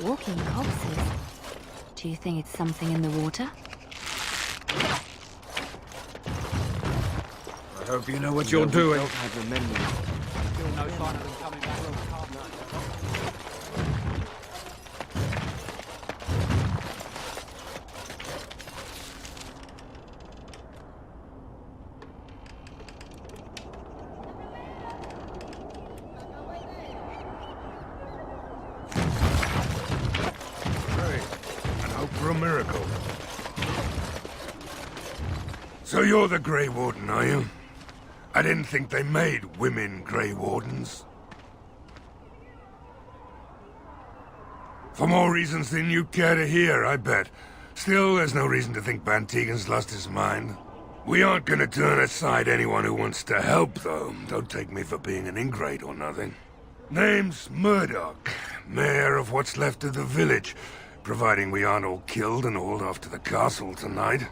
Walking corpses. Do you think it's something in the water? I hope you know what you're doing. Still no sign of them coming back. For a miracle. So you're the Grey Warden, are you? I didn't think they made women Grey Wardens. For more reasons than you care to hear, I bet. Still, there's no reason to think Van Tegan's lost his mind. We aren't gonna turn aside anyone who wants to help, though. Don't take me for being an ingrate or nothing. Name's Murdoch, mayor of what's left of the village. Providing we aren't all killed and hauled off to the castle tonight.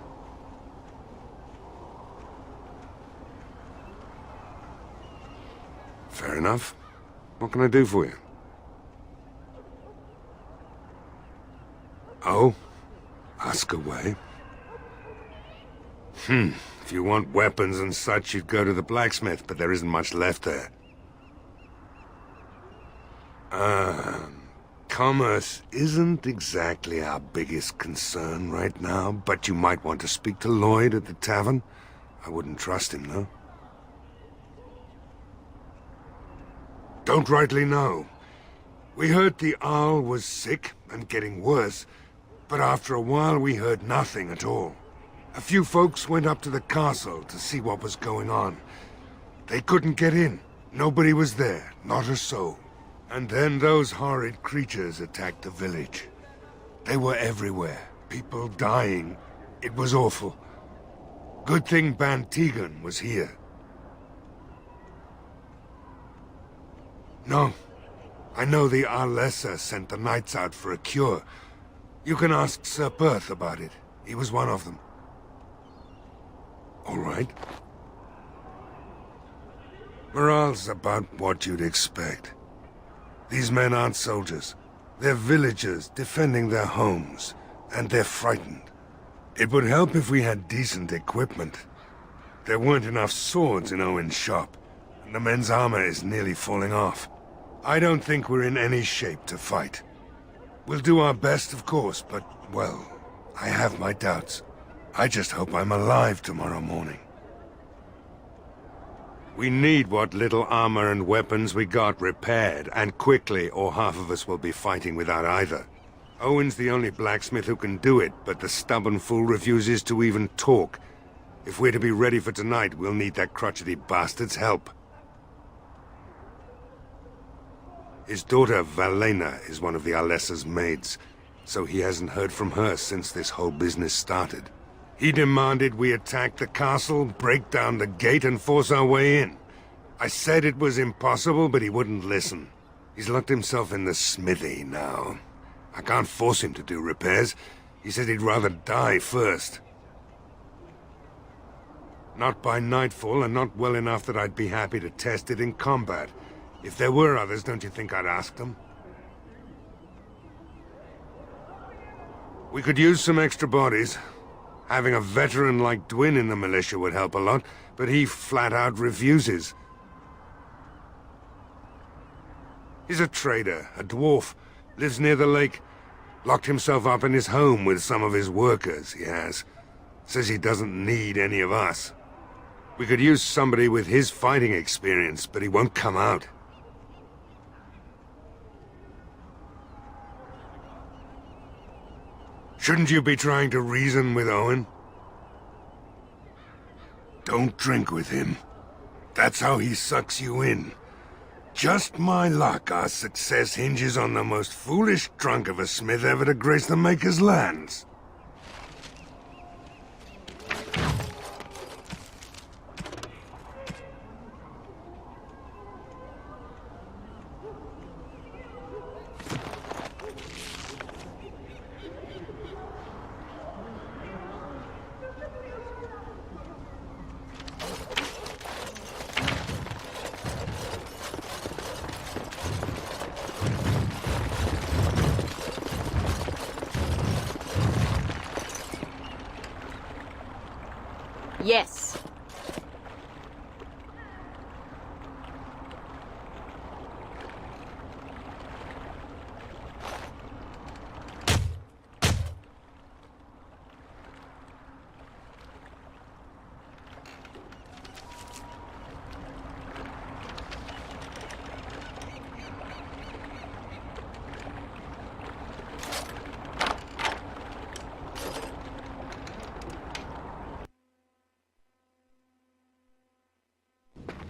Fair enough. What can I do for you? Oh? Ask away. If you want weapons and such, you'd go to the blacksmith, but there isn't much left there. Commerce isn't exactly our biggest concern right now, but you might want to speak to Lloyd at the tavern. I wouldn't trust him, though. Don't rightly know. We heard the Arl was sick and getting worse, but after a while we heard nothing at all. A few folks went up to the castle to see what was going on. They couldn't get in. Nobody was there, not a soul. And then those horrid creatures attacked the village. They were everywhere. People dying. It was awful. Good thing Van Tegan was here. No. I know the Arlessa sent the knights out for a cure. You can ask Sir Perth about it. He was one of them. All right. Morale's about what you'd expect. These men aren't soldiers. They're villagers defending their homes, and they're frightened. It would help if we had decent equipment. There weren't enough swords in Owen's shop, and the men's armor is nearly falling off. I don't think we're in any shape to fight. We'll do our best, of course, but, well, I have my doubts. I just hope I'm alive tomorrow morning. We need what little armor and weapons we got repaired, and quickly, or half of us will be fighting without either. Owen's the only blacksmith who can do it, but the stubborn fool refuses to even talk. If we're to be ready for tonight, we'll need that crotchety bastard's help. His daughter, Valena, is one of the Alessa's maids, so he hasn't heard from her since this whole business started. He demanded we attack the castle, break down the gate, and force our way in. I said it was impossible, but he wouldn't listen. He's locked himself in the smithy now. I can't force him to do repairs. He said he'd rather die first. Not by nightfall, and not well enough that I'd be happy to test it in combat. If there were others, don't you think I'd ask them? We could use some extra bodies. Having a veteran like Dwin in the militia would help a lot, but he flat out refuses. He's a trader, a dwarf, lives near the lake. Locked himself up in his home with some of his workers, he has. Says he doesn't need any of us. We could use somebody with his fighting experience, but he won't come out. Shouldn't you be trying to reason with Owen? Don't drink with him. That's how he sucks you in. Just my luck, our success hinges on the most foolish drunk of a smith ever to grace the Maker's lands. Yes.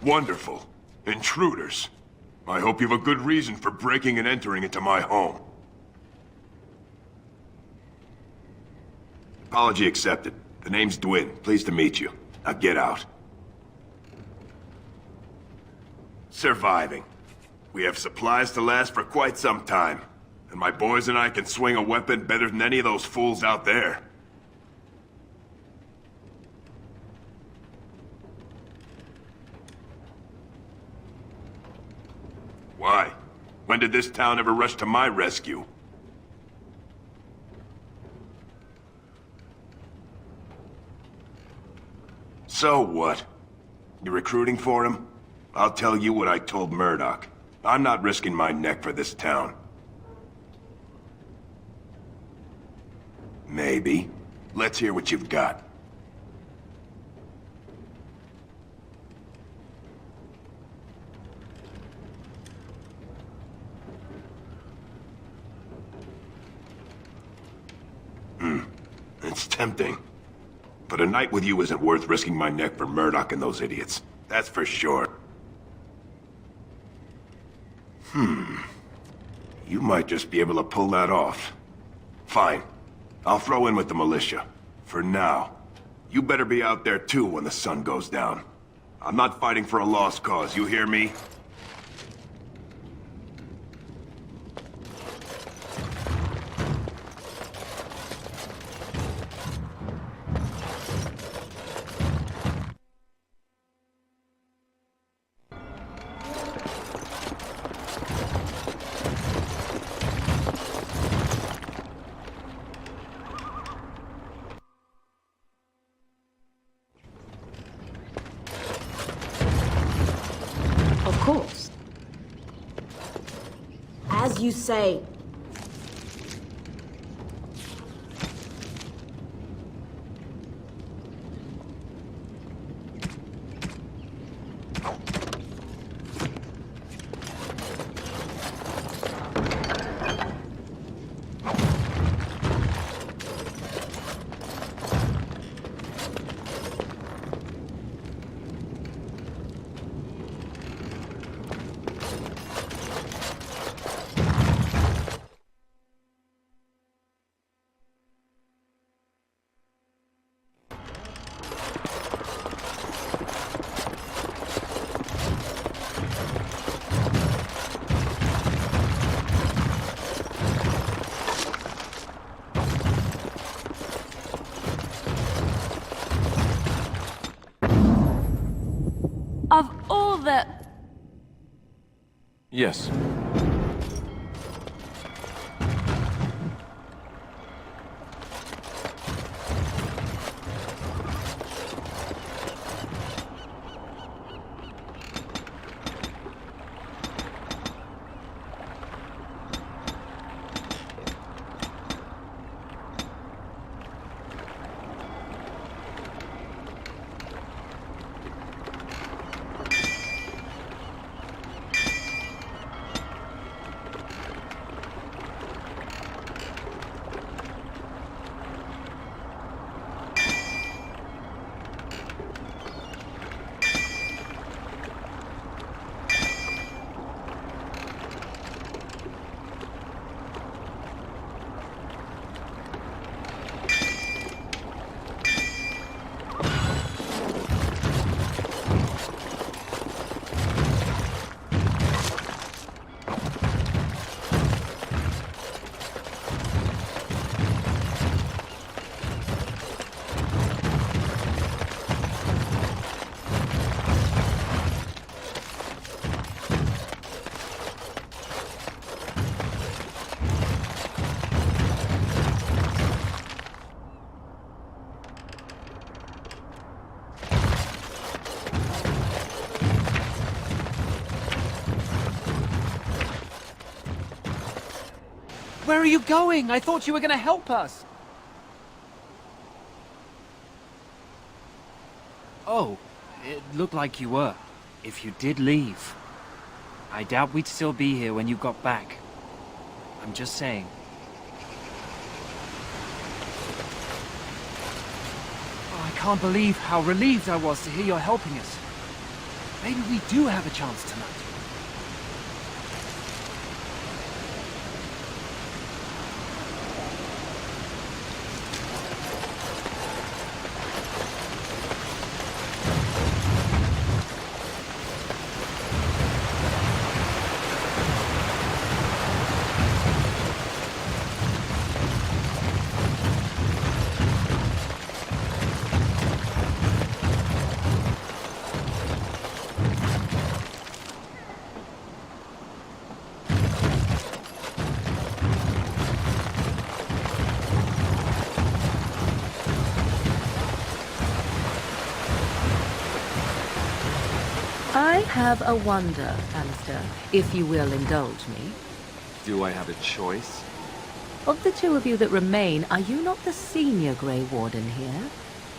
Wonderful. Intruders. I hope you have a good reason for breaking and entering into my home. Apology accepted. The name's Dwin. Pleased to meet you. Now get out. Surviving. We have supplies to last for quite some time. And my boys and I can swing a weapon better than any of those fools out there. Why? When did this town ever rush to my rescue? So what? You recruiting for him? I'll tell you what I told Murdoch. I'm not risking my neck for this town. Maybe. Let's hear what you've got. It's tempting. But a night with you isn't worth risking my neck for Murdoch and those idiots. That's for sure. You might just be able to pull that off. Fine. I'll throw in with the militia. For now. You better be out there too when the sun goes down. I'm not fighting for a lost cause, you hear me? Of course. As you say. Of all the... Yes. Where are you going? I thought you were going to help us. Oh, it looked like you were. If you did leave, I doubt we'd still be here when you got back. I'm just saying. Oh, I can't believe how relieved I was to hear you're helping us. Maybe we do have a chance tonight. I have a wonder, Alistair, if you will indulge me. Do I have a choice? Of the two of you that remain, are you not the senior Grey Warden here?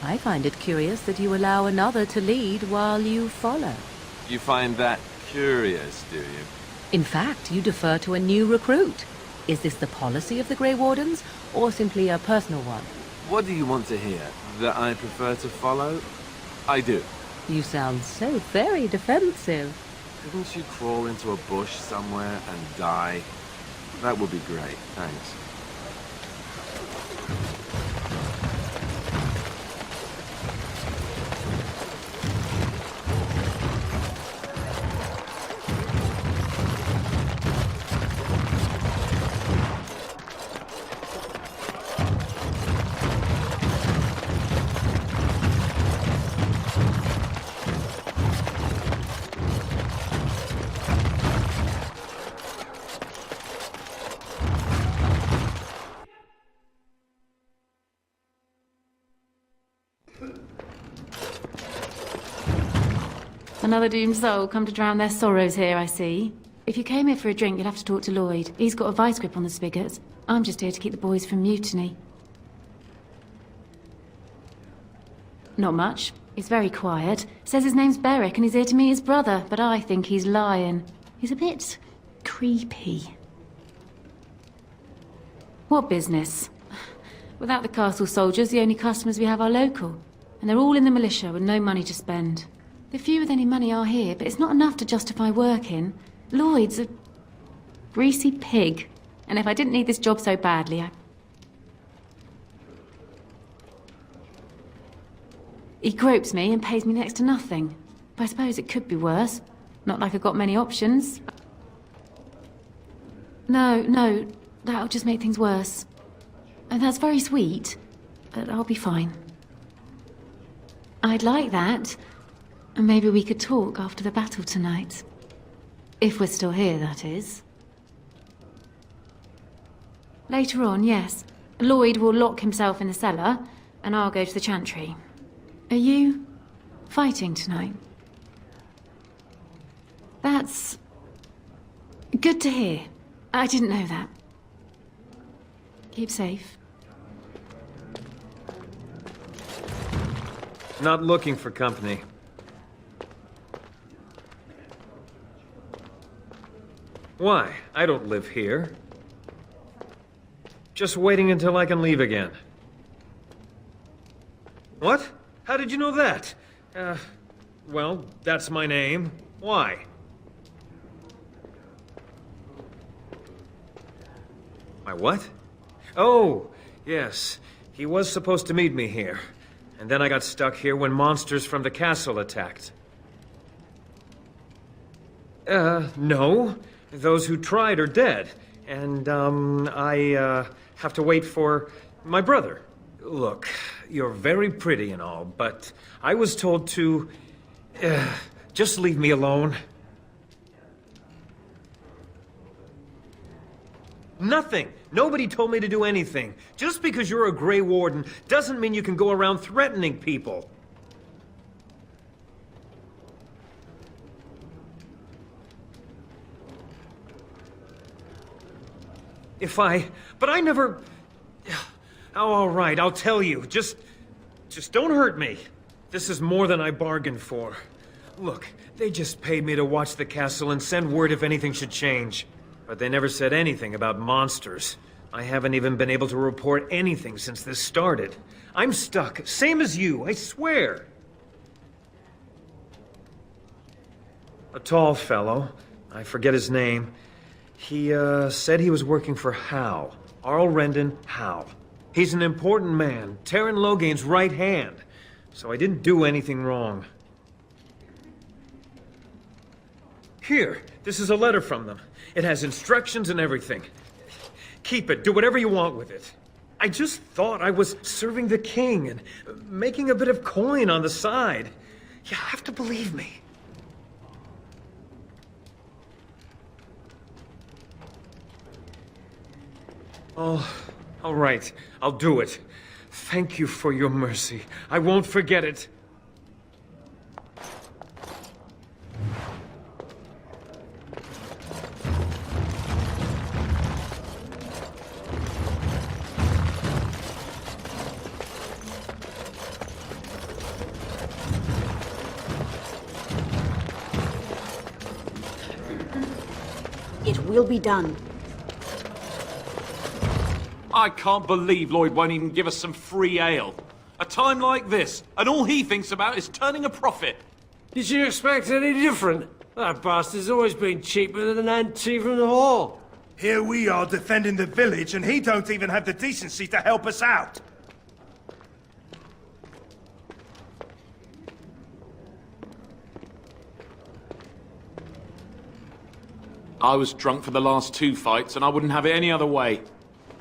I find it curious that you allow another to lead while you follow. You find that curious, do you? In fact, you defer to a new recruit. Is this the policy of the Grey Wardens, or simply a personal one? What do you want to hear? That I prefer to follow? I do. You sound so very defensive. Couldn't you crawl into a bush somewhere and die? That would be great, thanks. Another doomed soul come to drown their sorrows here, I see. If you came here for a drink, you'd have to talk to Lloyd. He's got a vice grip on the spigots. I'm just here to keep the boys from mutiny. Not much. He's very quiet. Says his name's Beric and he's here to meet his brother, but I think he's lying. He's a bit creepy. What business? Without the castle soldiers, the only customers we have are local. And they're all in the militia with no money to spend. The few with any money are here, but it's not enough to justify working. Lloyd's a greasy pig. And if I didn't need this job so badly, He gropes me and pays me next to nothing. But I suppose it could be worse. Not like I've got many options. No, that'll just make things worse. And that's very sweet, but I'll be fine. I'd like that. And maybe we could talk after the battle tonight. If we're still here, that is. Later on, yes. Lloyd will lock himself in the cellar, and I'll go to the chantry. Are you fighting tonight? That's good to hear. I didn't know that. Keep safe. Not looking for company. Why? I don't live here. Just waiting until I can leave again. What? How did you know that? Well, that's my name. Why? My what? Oh, yes. He was supposed to meet me here. And then I got stuck here when monsters from the castle attacked. No. Those who tried are dead. And, I have to wait for my brother. Look, you're very pretty and all, but I was told to... just leave me alone. Nothing. Nobody told me to do anything. Just because you're a Grey Warden doesn't mean you can go around threatening people. But I never... Oh, all right, I'll tell you. Just don't hurt me. This is more than I bargained for. Look, they just paid me to watch the castle and send word if anything should change. But they never said anything about monsters. I haven't even been able to report anything since this started. I'm stuck, same as you, I swear. A tall fellow, I forget his name. He, said he was working for Hal. Arl Rendon Hal. He's an important man, Terran Logain's right hand. So I didn't do anything wrong. Here, this is a letter from them. It has instructions and everything. Keep it, do whatever you want with it. I just thought I was serving the king and making a bit of coin on the side. You have to believe me. Oh, all right. I'll do it. Thank you for your mercy. I won't forget it. It will be done. I can't believe Lloyd won't even give us some free ale. A time like this, and all he thinks about is turning a profit. Did you expect any different? That bastard's always been cheaper than an ant from the hall. Here we are defending the village, and he don't even have the decency to help us out. I was drunk for the last 2 fights, and I wouldn't have it any other way.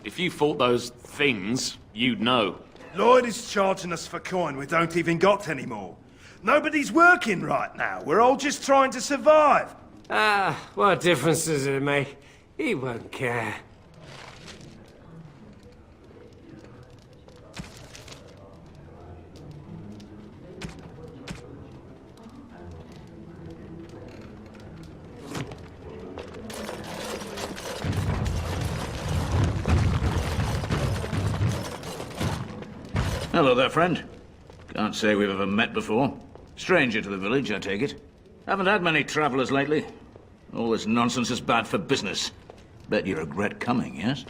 If you fought those things, you'd know. Lloyd is charging us for coin we don't even got anymore. Nobody's working right now. We're all just trying to survive. What difference does it make? He won't care. Hello there, friend. Can't say we've ever met before. Stranger to the village, I take it. Haven't had many travelers lately. All this nonsense is bad for business. Bet you regret coming, yes?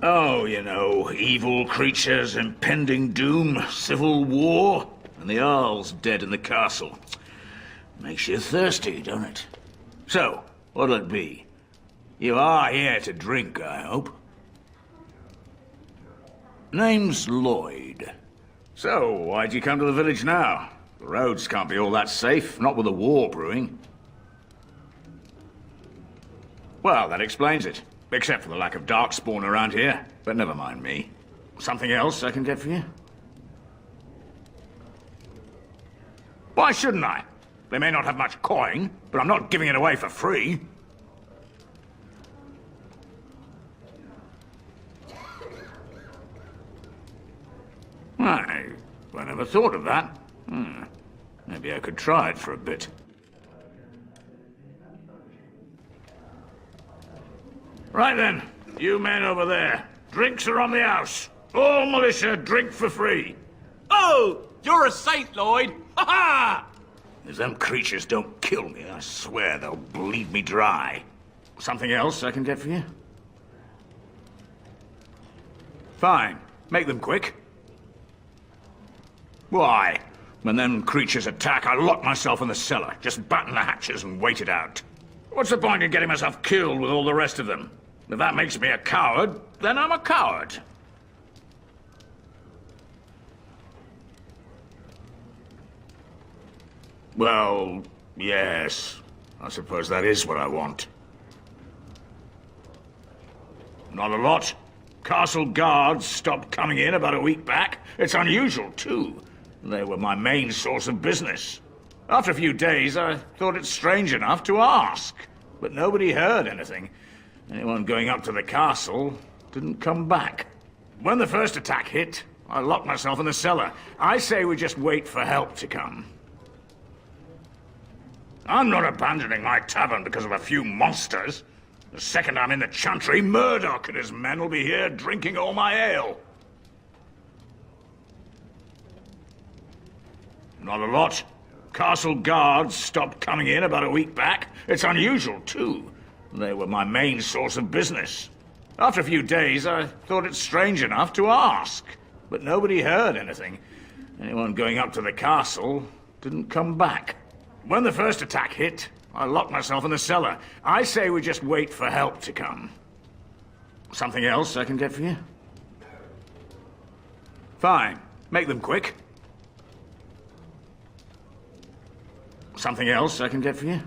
Oh, you know, evil creatures, impending doom, civil war, and the Arl's dead in the castle. Makes you thirsty, don't it? So, what'll it be? You are here to drink, I hope. Name's Lloyd. So, why'd you come to the village now? The roads can't be all that safe, not with a war brewing. Well, that explains it. Except for the lack of darkspawn around here. But never mind me. Something else I can get for you? Why shouldn't I? They may not have much coin, but I'm not giving it away for free. I never thought of that. Maybe I could try it for a bit. Right then, you men over there. Drinks are on the house. All militia drink for free. Oh, you're a saint, Lloyd! Ha ha! If them creatures don't kill me, I swear they'll bleed me dry. Something else I can get for you? Fine. Make them quick. Why? When them creatures attack, I lock myself in the cellar. Just batten the hatches and wait it out. What's the point in getting myself killed with all the rest of them? If that makes me a coward, then I'm a coward. Well, yes. I suppose that is what I want. Not a lot. Castle guards stopped coming in about a week back. It's unusual, too. They were my main source of business. After a few days, I thought it strange enough to ask. But nobody heard anything. Anyone going up to the castle didn't come back. When the first attack hit, I locked myself in the cellar. I say we just wait for help to come. I'm not abandoning my tavern because of a few monsters. The second I'm in the Chantry, Murdoch and his men will be here drinking all my ale. Not a lot. Castle guards stopped coming in about a week back. It's unusual, too. They were my main source of business. After a few days, I thought it strange enough to ask. But nobody heard anything. Anyone going up to the castle didn't come back. When the first attack hit, I locked myself in the cellar. I say we just wait for help to come. Something else I can get for you? Fine. Make them quick. Something else I can get for you?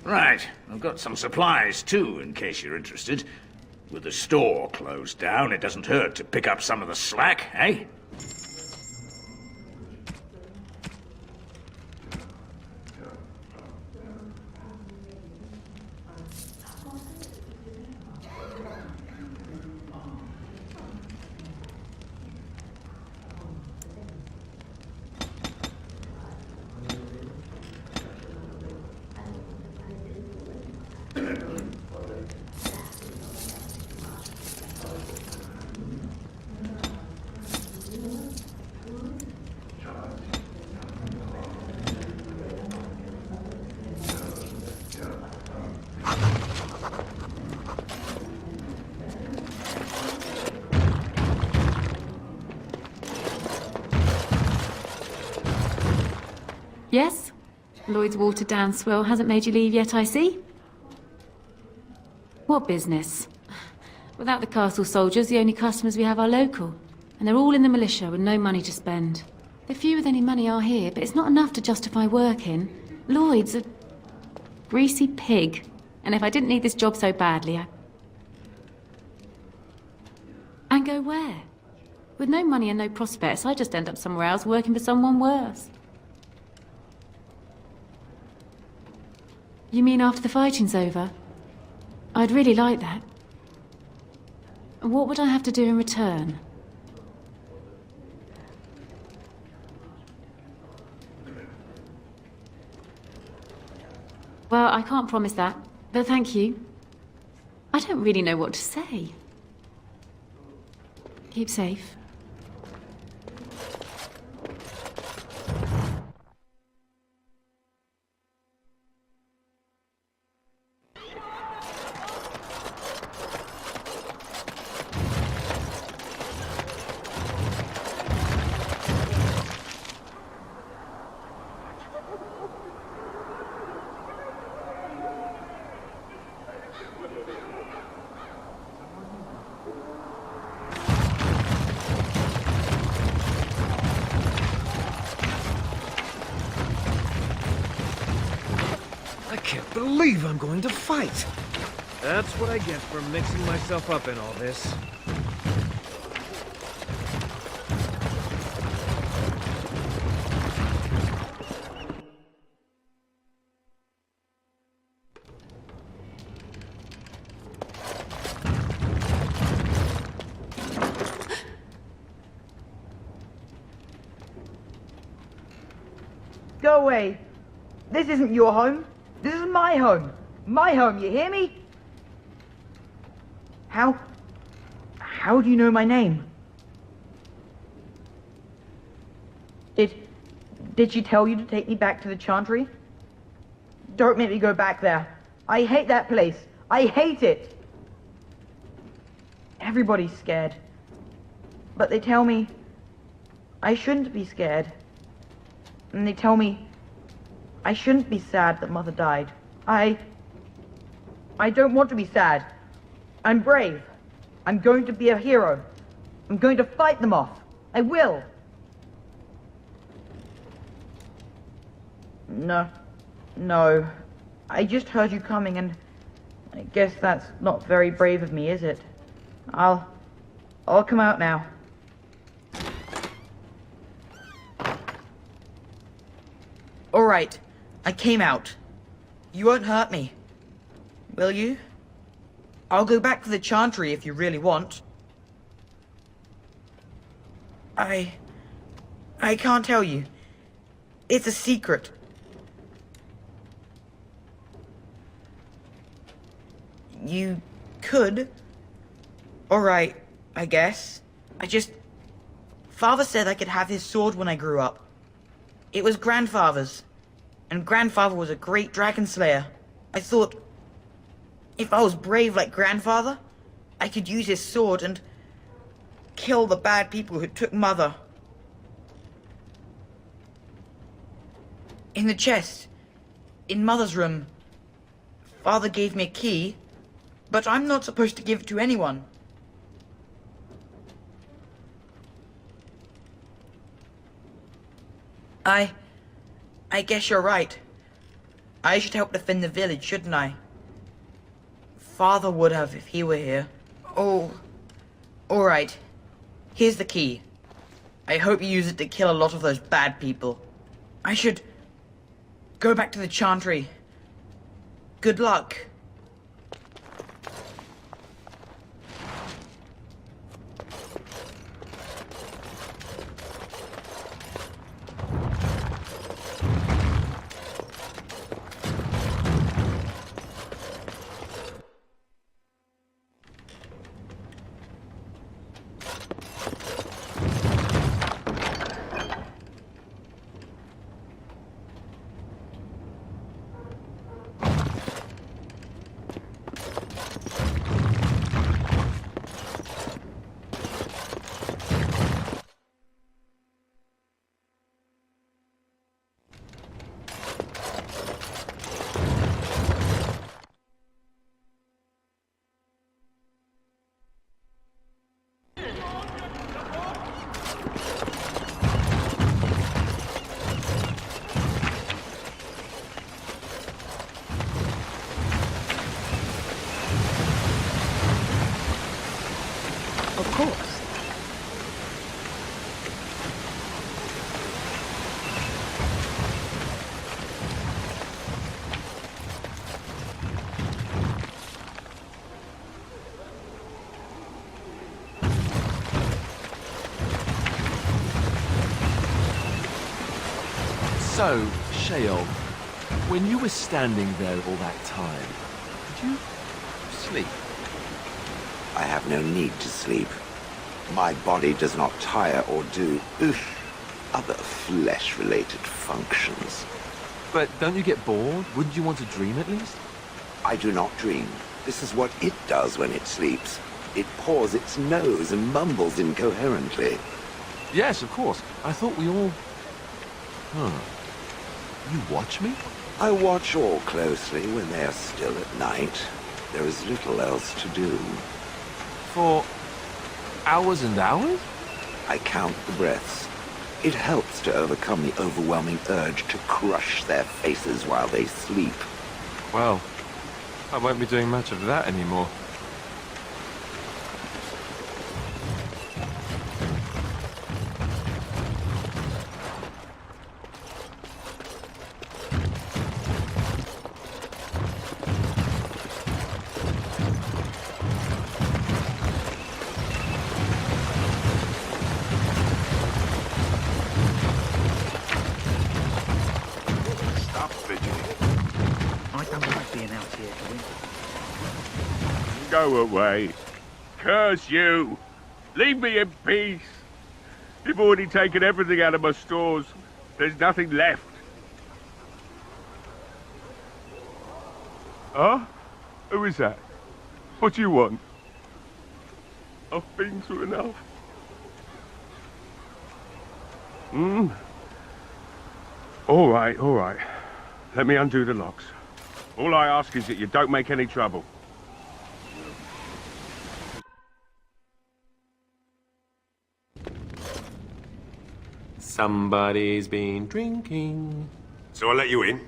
Right. I've got some supplies, too, in case you're interested. With the store closed down, it doesn't hurt to pick up some of the slack, eh? Yes? Lloyd's watered-down swill hasn't made you leave yet, I see. What business? Without the castle soldiers, the only customers we have are local. And they're all in the militia with no money to spend. The few with any money are here, but it's not enough to justify working. Lloyd's a greasy pig. And if I didn't need this job so badly, And go where? With no money and no prospects, I'd just end up somewhere else working for someone worse. You mean after the fighting's over? I'd really like that. What would I have to do in return? Well, I can't promise that, but thank you. I don't really know what to say. Keep safe. I can't believe I'm going to fight. That's what I get for mixing myself up in all this. Go away. This isn't your home. This is my home. My home, you hear me? How do you know my name? Did she tell you to take me back to the Chantry? Don't make me go back there. I hate that place. I hate it. Everybody's scared. But they tell me I shouldn't be scared. And they tell me I shouldn't be sad that Mother died. I don't want to be sad. I'm brave. I'm going to be a hero. I'm going to fight them off. I will. No. I just heard you coming, and I guess that's not very brave of me, is it? I'll come out now. All right. I came out. You won't hurt me. Will you? I'll go back to the Chantry if you really want. I can't tell you. It's a secret. You could. Alright, I guess. Father said I could have his sword when I grew up. It was Grandfather's. And Grandfather was a great dragon slayer. I thought, if I was brave like Grandfather, I could use his sword and kill the bad people who took Mother. In the chest, in Mother's room, Father gave me a key, but I'm not supposed to give it to anyone. I guess you're right. I should help defend the village, shouldn't I? Father would have if he were here. Oh, alright. Here's the key. I hope you use it to kill a lot of those bad people. I should go back to the chantry. Good luck. Of course. So, Sheol, when you were standing there all that time, did you sleep? I have no need to sleep. My body does not tire or do other flesh-related functions. But don't you get bored? Wouldn't you want to dream at least? I do not dream. This is what it does when it sleeps. It paws its nose and mumbles incoherently. Yes, of course. I thought we all... Huh. You watch me? I watch all closely when they are still at night. There is little else to do. For hours and hours? I count the breaths. It helps to overcome the overwhelming urge to crush their faces while they sleep. Well, I won't be doing much of that anymore. Go away. Curse you! Leave me in peace! You've already taken everything out of my stores. There's nothing left. Huh? Who is that? What do you want? I've been through enough. All right. Let me undo the locks. All I ask is that you don't make any trouble. Somebody's been drinking. So I let you in.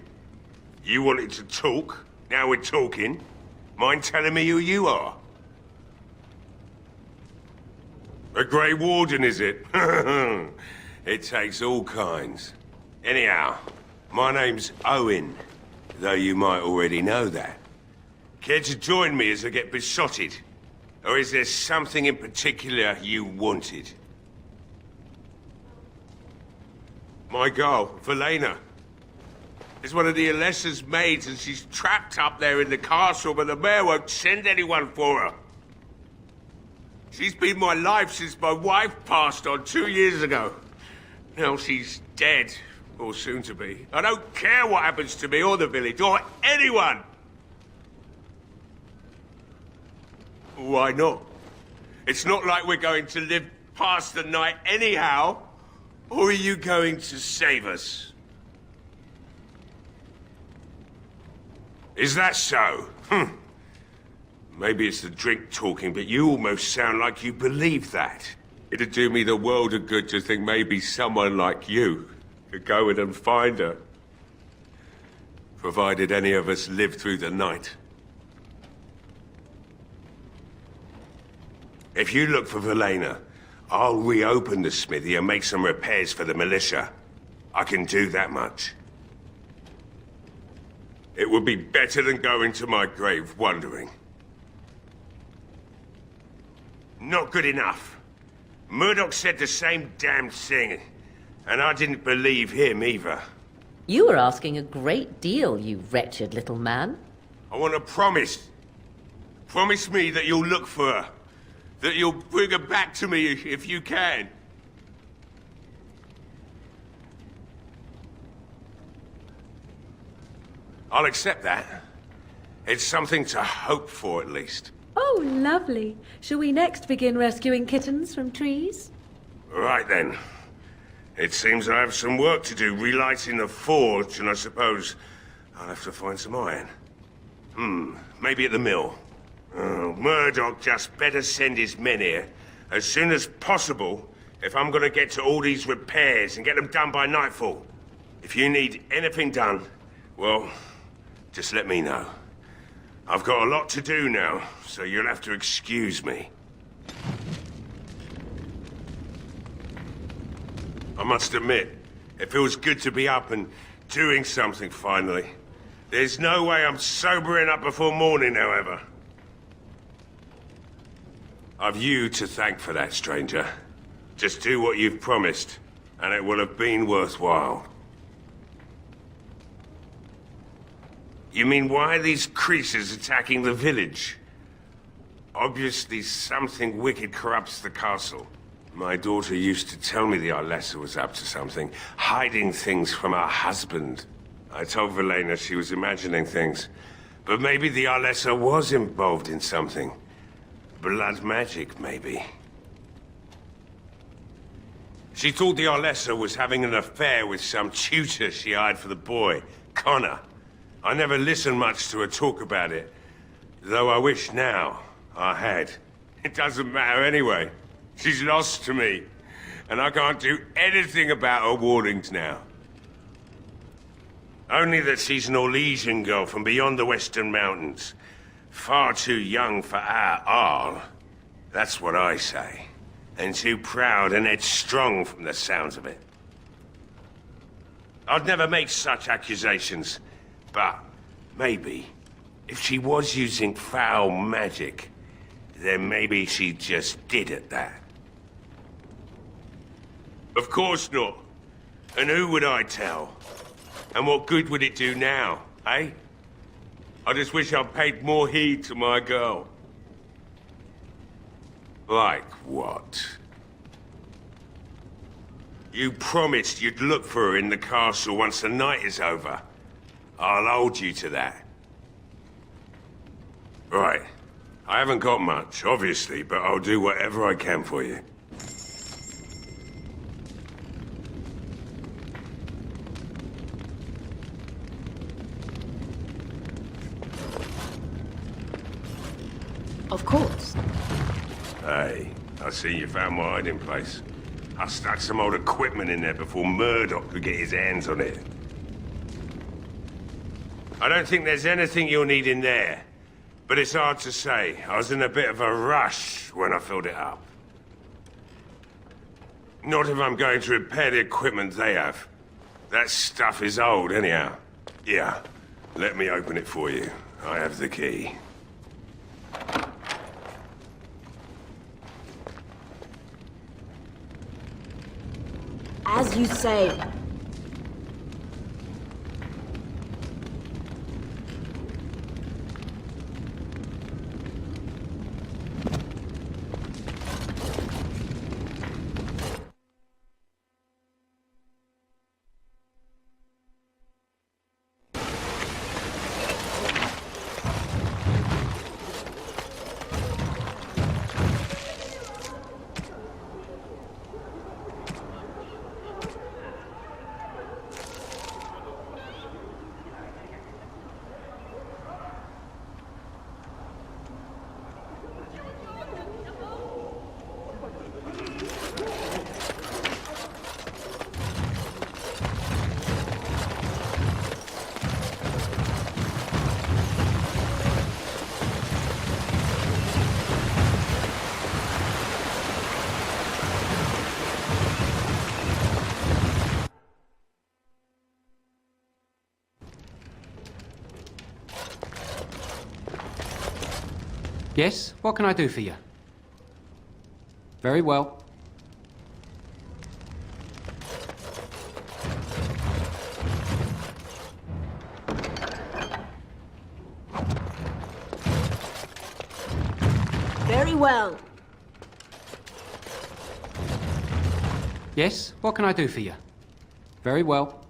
You wanted to talk. Now we're talking. Mind telling me who you are? A Grey Warden, is it? It takes all kinds. Anyhow, my name's Owen, though you might already know that. Care to join me as I get besotted? Or is there something in particular you wanted? My girl, Valena. is one of the Alessa's maids, and she's trapped up there in the castle, but the mayor won't send anyone for her. She's been my life since my wife passed on 2 years ago. Now she's dead, or soon to be. I don't care what happens to me or the village, or anyone! Why not? It's not like we're going to live past the night anyhow. Or are you going to save us? Is that so? Maybe it's the drink talking, but you almost sound like you believe that. It'd do me the world of good to think maybe someone like you could go in and find her. Provided any of us live through the night. If you look for Velena, I'll reopen the smithy and make some repairs for the militia. I can do that much. It would be better than going to my grave wondering. Not good enough. Murdoch said the same damn thing, and I didn't believe him either. You were asking a great deal, you wretched little man. I want a promise. Promise me that you'll look for her. That you'll bring her back to me if you can. I'll accept that. It's something to hope for, at least. Oh, lovely. Shall we next begin rescuing kittens from trees? Right then. It seems I have some work to do relighting the forge, and I suppose I'll have to find some iron. Maybe at the mill. Oh, Murdoch just better send his men here as soon as possible if I'm gonna get to all these repairs and get them done by nightfall. If you need anything done, well, just let me know. I've got a lot to do now, so you'll have to excuse me. I must admit, it feels good to be up and doing something finally. There's no way I'm sobering up before morning, however. I've you to thank for that, stranger. Just do what you've promised, and it will have been worthwhile. You mean, why are these creatures attacking the village? Obviously something wicked corrupts the castle. My daughter used to tell me the Arlessa was up to something, hiding things from her husband. I told Velena she was imagining things, but maybe the Arlessa was involved in something. Blood magic, maybe. She thought the Arlessa was having an affair with some tutor she hired for the boy, Connor. I never listened much to her talk about it, though I wish now I had. It doesn't matter anyway. She's lost to me, and I can't do anything about her warnings now. Only that she's an Orlesian girl from beyond the Western Mountains. Far too young for our Arl. That's what I say. And too proud and headstrong from the sounds of it. I'd never make such accusations, but maybe, if she was using foul magic, then maybe she just did at that. Of course not. And who would I tell? And what good would it do now, eh? I just wish I'd paid more heed to my girl. Like what? You promised you'd look for her in the castle once the night is over. I'll hold you to that. Right. I haven't got much, obviously, but I'll do whatever I can for you. Of course. Hey, I see you found my hiding place. I stuck some old equipment in there before Murdoch could get his hands on it. I don't think there's anything you'll need in there, but it's hard to say. I was in a bit of a rush when I filled it up. Not if I'm going to repair the equipment they have. That stuff is old, anyhow. Yeah, let me open it for you. I have the key. As you say. Yes? What can I do for you? Very well. Very well. Yes? What can I do for you? Very well.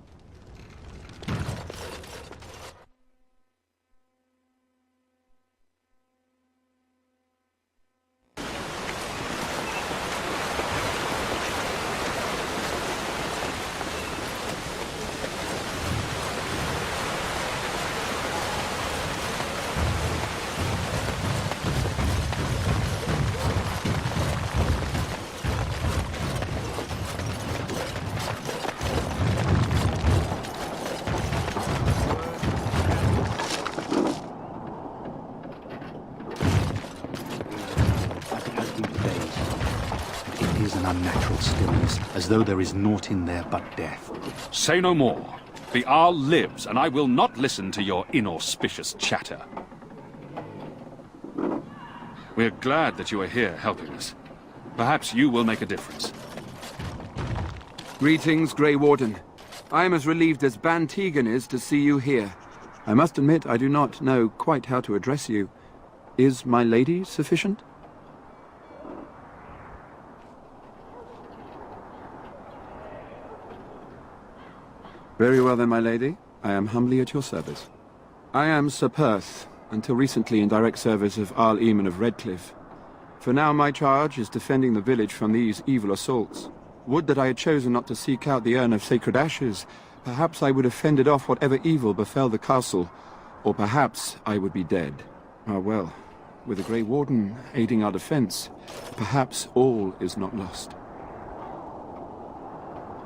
Unnatural stillness, as though there is naught in there but death. Say no more. The Arl lives, and I will not listen to your inauspicious chatter. We're glad that you are here helping us. Perhaps you will make a difference. Greetings, Grey Warden. I am as relieved as Ban Tegan is to see you here. I must admit I do not know quite how to address you. Is my lady sufficient? Very well then, my lady. I am humbly at your service. I am Sir Perth, until recently in direct service of Arl of Radcliffe. For now my charge is defending the village from these evil assaults. Would that I had chosen not to seek out the urn of sacred ashes. Perhaps I would have fended off whatever evil befell the castle, or perhaps I would be dead. Ah well, with the Grey Warden aiding our defense, perhaps all is not lost.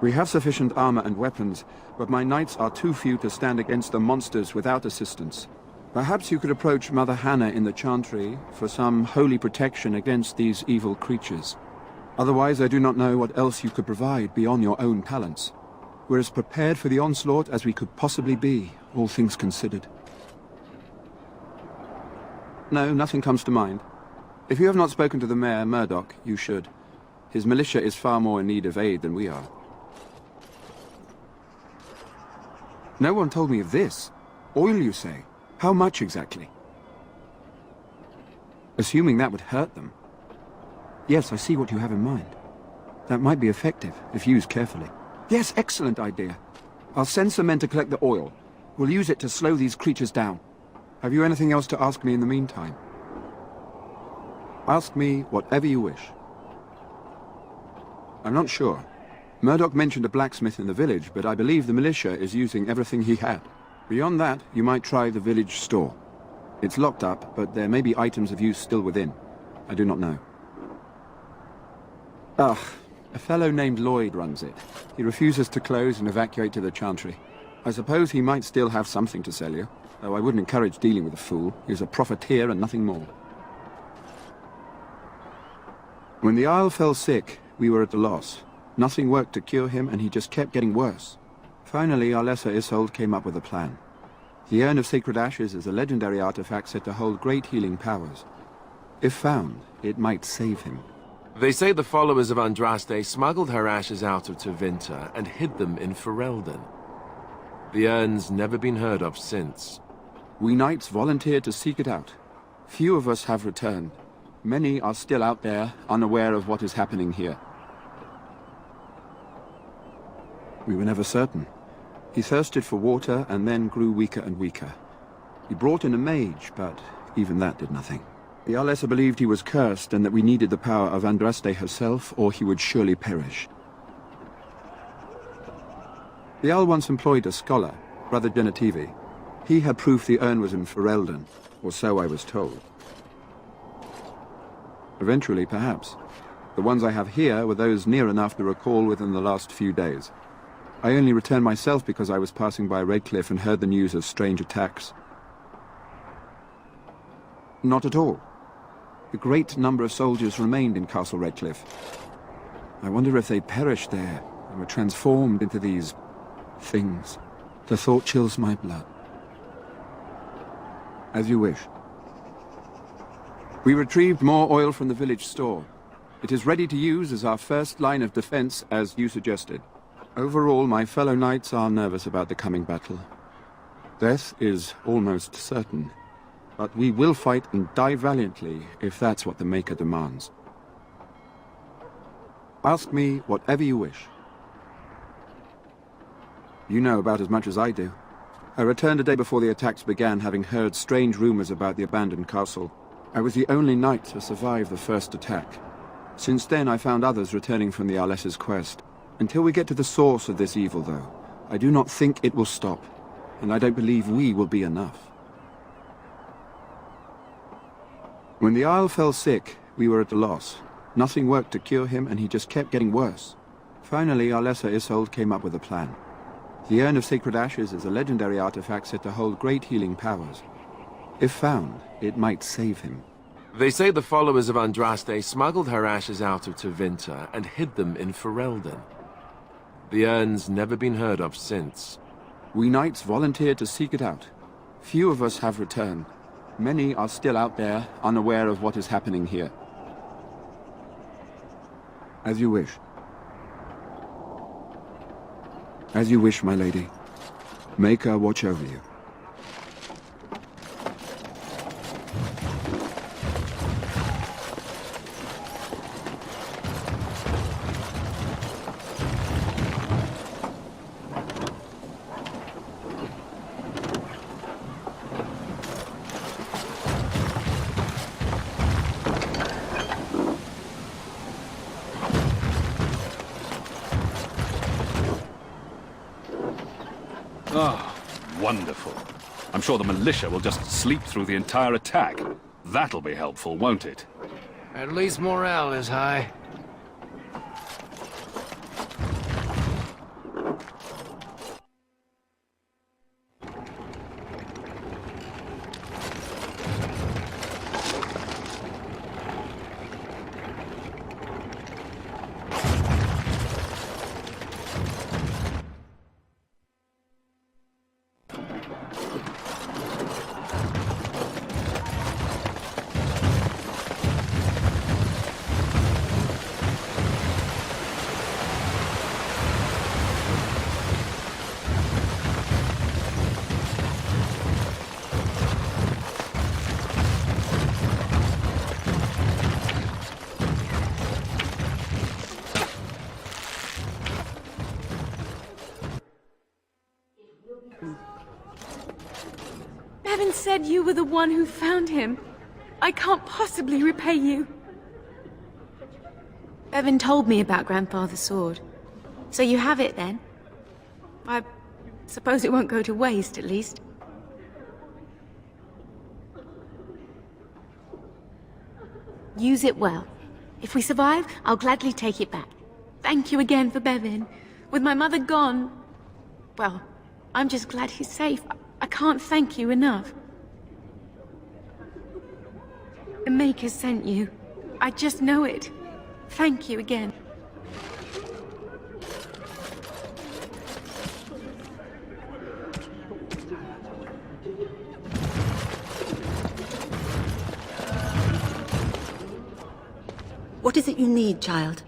We have sufficient armor and weapons, but my knights are too few to stand against the monsters without assistance. Perhaps you could approach Mother Hannah in the Chantry for some holy protection against these evil creatures. Otherwise, I do not know what else you could provide beyond your own talents. We're as prepared for the onslaught as we could possibly be, all things considered. No, nothing comes to mind. If you have not spoken to the Mayor, Murdoch, you should. His militia is far more in need of aid than we are. No one told me of this. Oil, you say? How much exactly? Assuming that would hurt them. Yes, I see what you have in mind. That might be effective, if used carefully. Yes, excellent idea. I'll send some men to collect the oil. We'll use it to slow these creatures down. Have you anything else to ask me in the meantime? Ask me whatever you wish. I'm not sure. Murdoch mentioned a blacksmith in the village, but I believe the militia is using everything he had. Beyond that, you might try the village store. It's locked up, but there may be items of use still within. I do not know. Ah, a fellow named Lloyd runs it. He refuses to close and evacuate to the Chantry. I suppose he might still have something to sell you, though I wouldn't encourage dealing with a fool. He's a profiteer and nothing more. When the Isle fell sick, we were at a loss. Nothing worked to cure him, and he just kept getting worse. Finally, our lesser Isolde came up with a plan. The Urn of Sacred Ashes is a legendary artifact said to hold great healing powers. If found, it might save him. They say the followers of Andraste smuggled her ashes out of Tevinter and hid them in Ferelden. The urn's never been heard of since. We knights volunteered to seek it out. Few of us have returned. Many are still out there, unaware of what is happening here. We were never certain. He thirsted for water and then grew weaker and weaker. He brought in a mage, but even that did nothing. The Arlessa believed he was cursed and that we needed the power of Andraste herself, or he would surely perish. The Arl once employed a scholar, Brother Genetivi. He had proof the urn was in Ferelden, or so I was told. Eventually, perhaps. The ones I have here were those near enough to recall within the last few days. I only returned myself because I was passing by Radcliffe and heard the news of strange attacks. Not at all. A great number of soldiers remained in Castle Radcliffe. I wonder if they perished there and were transformed into these things. The thought chills my blood. As you wish. We retrieved more oil from the village store. It is ready to use as our first line of defense, as you suggested. Overall, my fellow knights are nervous about the coming battle. Death is almost certain, but we will fight and die valiantly if that's what the Maker demands. Ask me whatever you wish. You know about as much as I do. I returned a day before the attacks began, having heard strange rumors about the abandoned castle. I was the only knight to survive the first attack. Since then, I found others returning from the Arless's quest. Until we get to the source of this evil, though, I do not think it will stop, and I don't believe we will be enough. When the Isle fell sick, we were at a loss. Nothing worked to cure him, and he just kept getting worse. Finally, Arlessa Isolde came up with a plan. The Urn of Sacred Ashes is a legendary artifact said to hold great healing powers. If found, it might save him. They say the followers of Andraste smuggled her ashes out of Tevinter and hid them in Ferelden. The urn's never been heard of since. We knights volunteered to seek it out. Few of us have returned. Many are still out there, unaware of what is happening here. As you wish. As you wish, my lady. Maker watch over you. Ah, wonderful. I'm sure the militia will just sleep through the entire attack. That'll be helpful, won't it? At least morale is high. Bevan said you were the one who found him. I can't possibly repay you. Bevan told me about Grandfather's sword. So you have it then? I suppose it won't go to waste, at least. Use it well. If we survive, I'll gladly take it back. Thank you again for Bevan. With my mother gone... well, I'm just glad he's safe. I can't thank you enough. The Maker sent you. I just know it. Thank you again. What is it you need, child?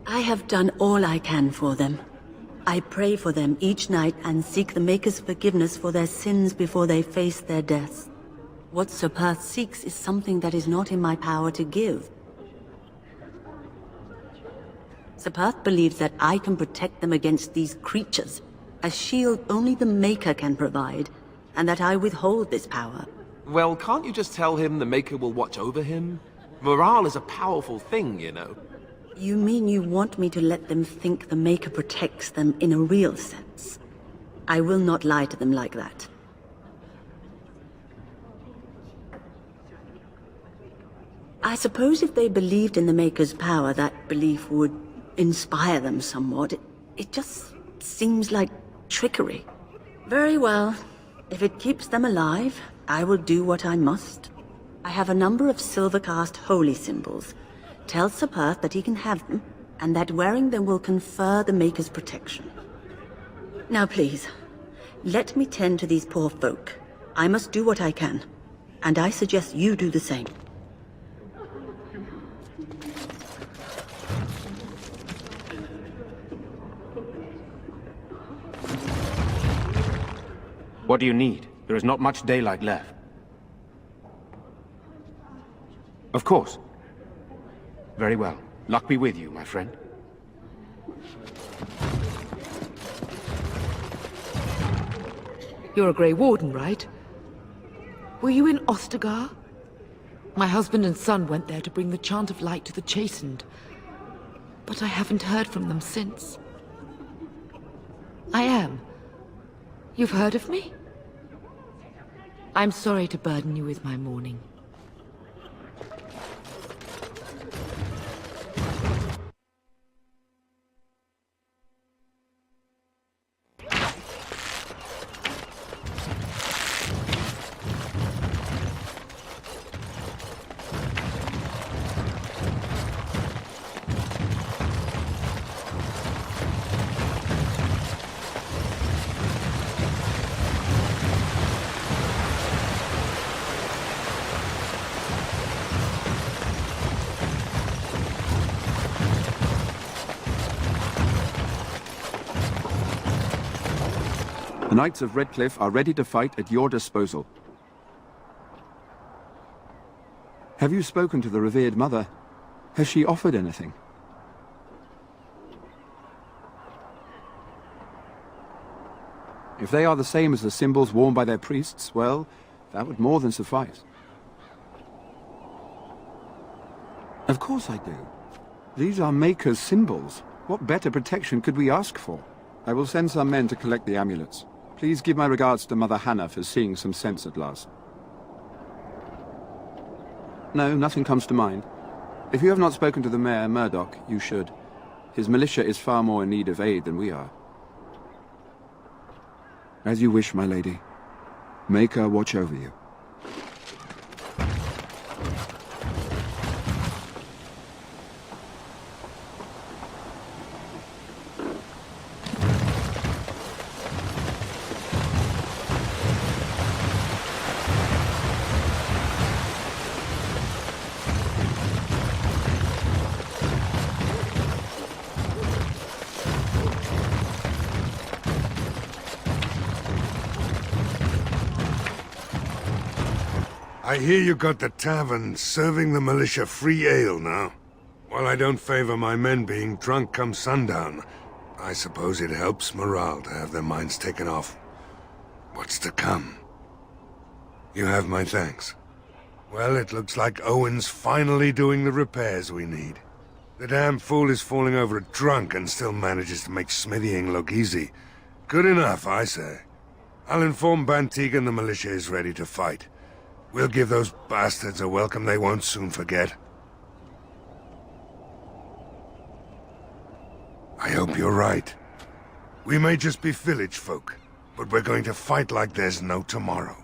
I have done all I can for them. I pray for them each night and seek the Maker's forgiveness for their sins before they face their deaths. What Sir Perth seeks is something that is not in my power to give. Sir Perth believes that I can protect them against these creatures, a shield only the Maker can provide, and that I withhold this power. Well, can't you just tell him the Maker will watch over him? Morale is a powerful thing, you know. You mean you want me to let them think the Maker protects them in a real sense? I will not lie to them like that. I suppose if they believed in the Maker's power, that belief would inspire them somewhat. It just seems like trickery. Very well. If it keeps them alive, I will do what I must. I have a number of silver-cast holy symbols. Tell Sir Perth that he can have them, and that wearing them will confer the Maker's protection. Now please, let me tend to these poor folk. I must do what I can, and I suggest you do the same. What do you need? There is not much daylight left. Of course. Very well. Luck be with you, my friend. You're a Grey Warden, right? Were you in Ostagar? My husband and son went there to bring the chant of light to the chastened, but I haven't heard from them since. I am. You've heard of me? I'm sorry to burden you with my mourning. The Knights of Radcliffe are ready to fight at your disposal. Have you spoken to the revered mother? Has she offered anything? If they are the same as the symbols worn by their priests, well, that would more than suffice. Of course I do. These are Maker's symbols. What better protection could we ask for? I will send some men to collect the amulets. Please give my regards to Mother Hannah for seeing some sense at last. No, nothing comes to mind. If you have not spoken to the Mayor, Murdoch, you should. His militia is far more in need of aid than we are. As you wish, my lady. Maker watch over you. I hear you got the tavern serving the militia free ale now. While I don't favor my men being drunk come sundown, I suppose it helps morale to have their minds taken off what's to come. You have my thanks. Well, it looks like Owen's finally doing the repairs we need. The damn fool is falling over a drunk and still manages to make smithying look easy. Good enough, I say. I'll inform Bantig and the militia is ready to fight. We'll give those bastards a welcome they won't soon forget. I hope you're right. We may just be village folk, but we're going to fight like there's no tomorrow.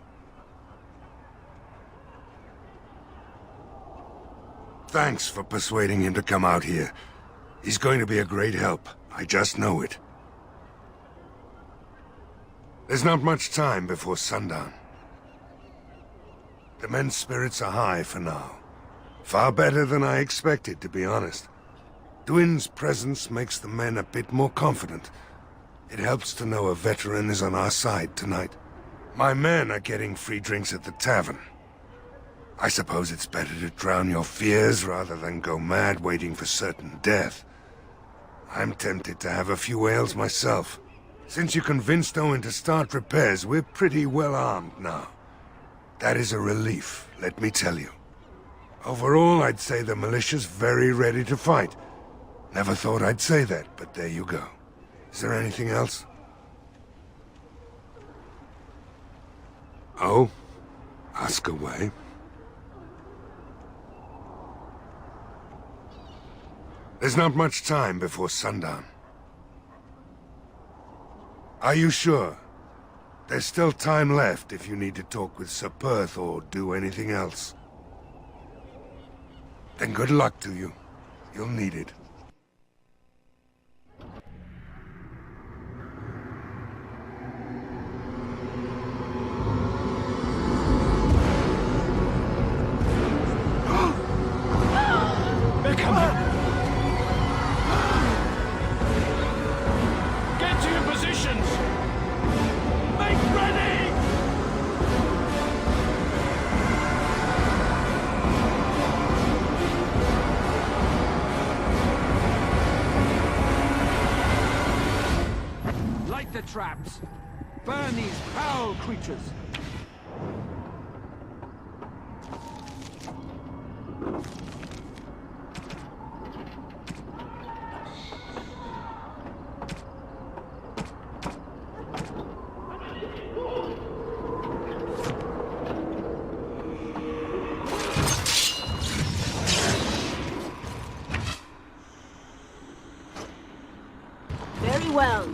Thanks for persuading him to come out here. He's going to be a great help. I just know it. There's not much time before sundown. The men's spirits are high for now. Far better than I expected, to be honest. Dwin's presence makes the men a bit more confident. It helps to know a veteran is on our side tonight. My men are getting free drinks at the tavern. I suppose it's better to drown your fears rather than go mad waiting for certain death. I'm tempted to have a few ales myself. Since you convinced Owen to start repairs, we're pretty well armed now. That is a relief, let me tell you. Overall, I'd say the militia's very ready to fight. Never thought I'd say that, but there you go. Is there anything else? Oh? Ask away. There's not much time before sundown. Are you sure? There's still time left if you need to talk with Sir Perth or do anything else. Then good luck to you. You'll need it. traps! Burn these foul creatures! Very well.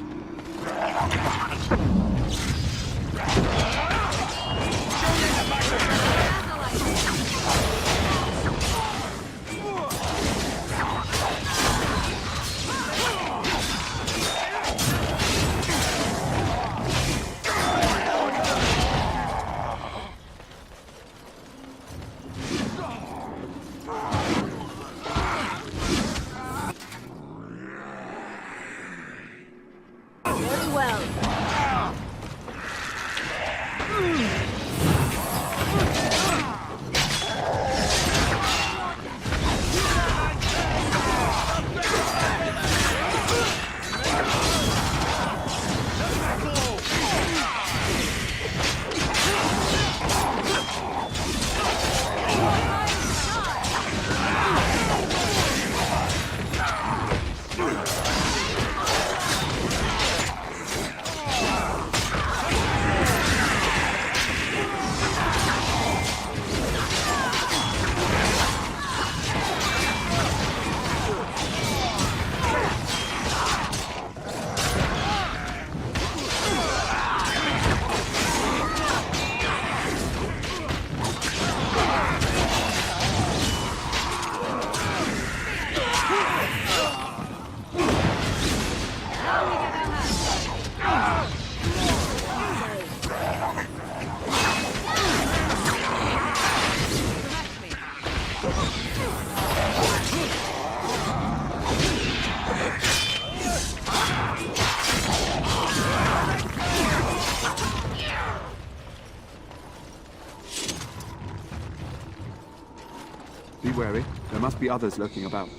Very well. Be wary. There must be others lurking about.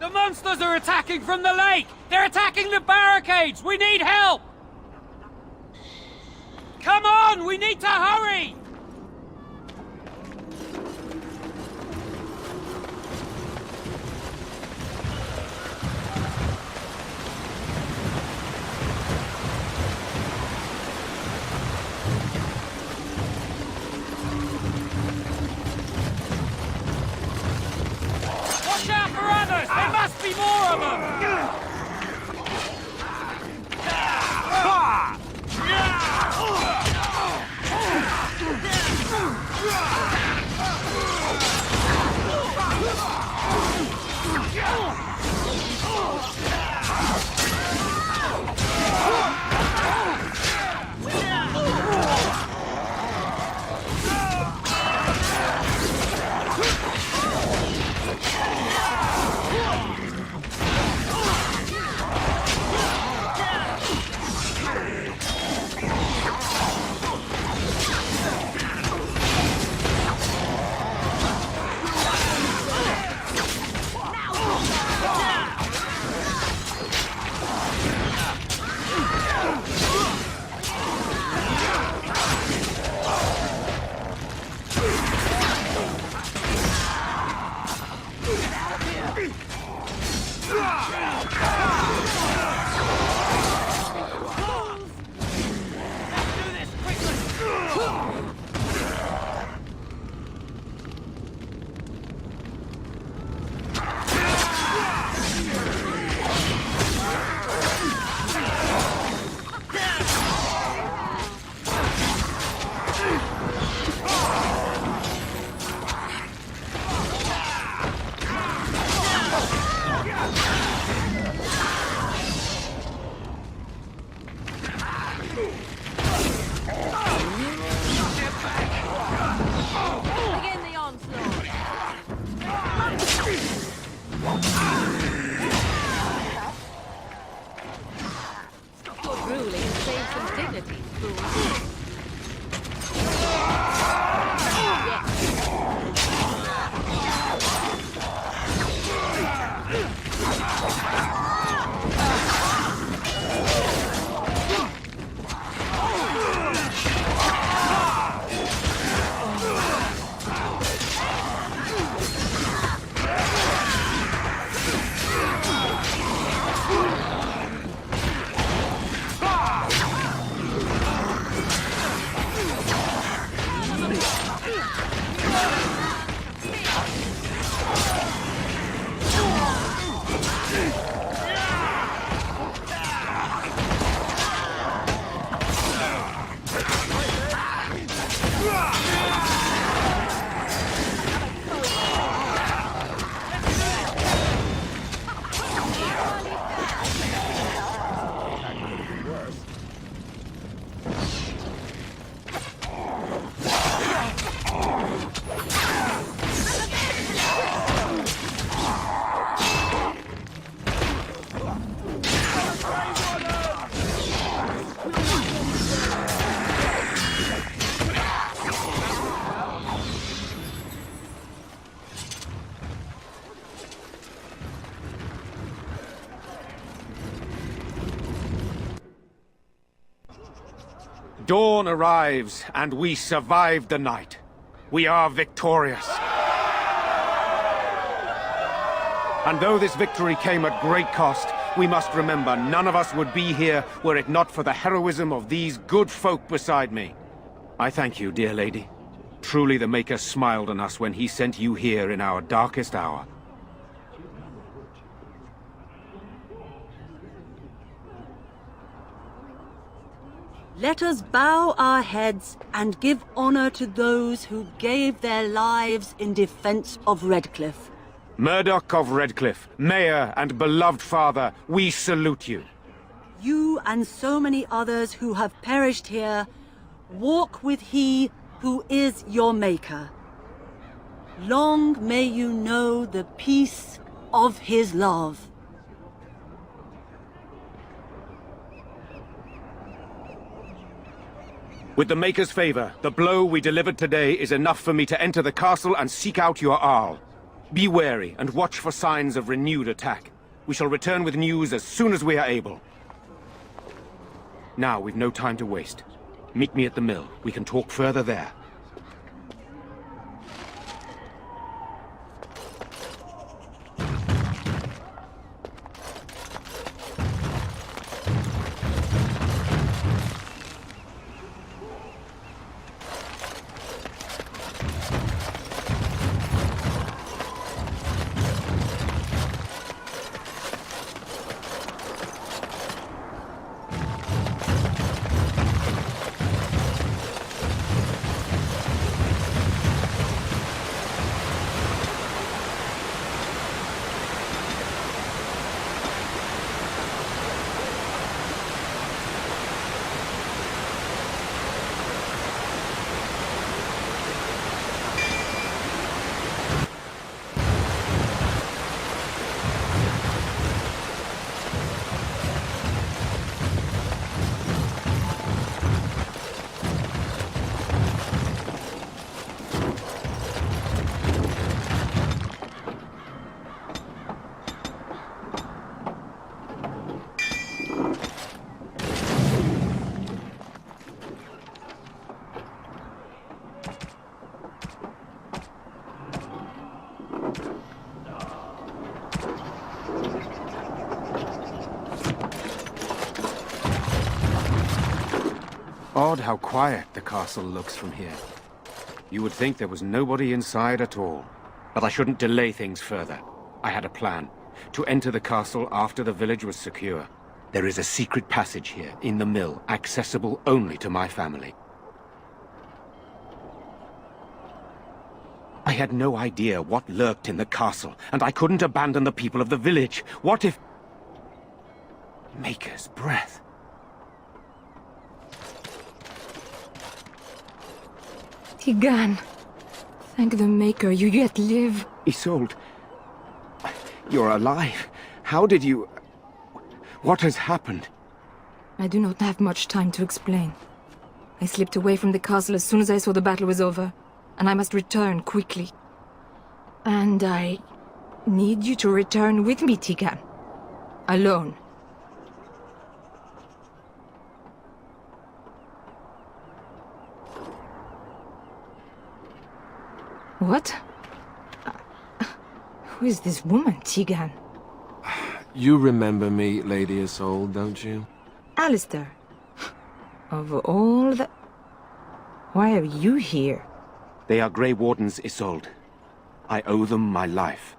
The monsters are attacking from the lake! They're attacking the barricades! We need help! Come on! We need to hurry! Watch out for others! There must be more of them! Maintain some dignity, fool. Dawn arrives, and we survived the night. We are victorious. And though this victory came at great cost, we must remember none of us would be here were it not for the heroism of these good folk beside me. I thank you, dear lady. Truly the Maker smiled on us when he sent you here in our darkest hour. Let us bow our heads and give honor to those who gave their lives in defense of Radcliffe. Murdoch of Radcliffe, Mayor and beloved father, we salute you. You and so many others who have perished here, walk with he who is your Maker. Long may you know the peace of his love. With the Maker's favor, the blow we delivered today is enough for me to enter the castle and seek out your Arl. Be wary and watch for signs of renewed attack. We shall return with news as soon as we are able. Now, we've no time to waste. Meet me at the mill. We can talk further there. Odd how quiet the castle looks from here. You would think there was nobody inside at all. But I shouldn't delay things further. I had a plan. To enter the castle after the village was secure. There is a secret passage here, in the mill, accessible only to my family. I had no idea what lurked in the castle, and I couldn't abandon the people of the village. What if... Maker's breath. Tigan, thank the Maker you yet live. Isolde, you're alive. How did you... What has happened? I do not have much time to explain. I slipped away from the castle as soon as I saw the battle was over, and I must return quickly. And I need you to return with me, Tigan. Alone. What? Who is this woman, Tigan? You remember me, Lady Isolde, don't you? Alistair. Of all the... Why are you here? They are Grey Wardens, Isolde. I owe them my life.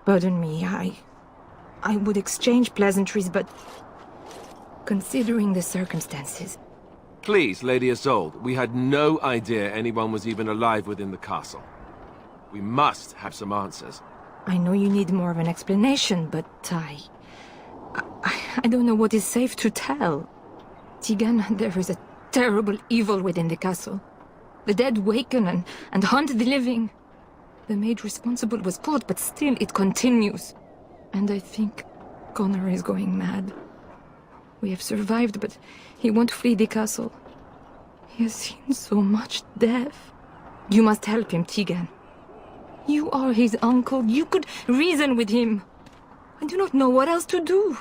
Pardon me, I would exchange pleasantries, but... Considering the circumstances... Please, Lady Isolde, we had no idea anyone was even alive within the castle. We must have some answers. I know you need more of an explanation, but I don't know what is safe to tell. Tigan, there is a terrible evil within the castle. The dead waken and hunt the living. The maid responsible was caught, but still it continues. And I think Connor is going mad. We have survived, but he won't flee the castle. He has seen so much death. You must help him, Tigan. You are his uncle. You could reason with him. I do not know what else to do.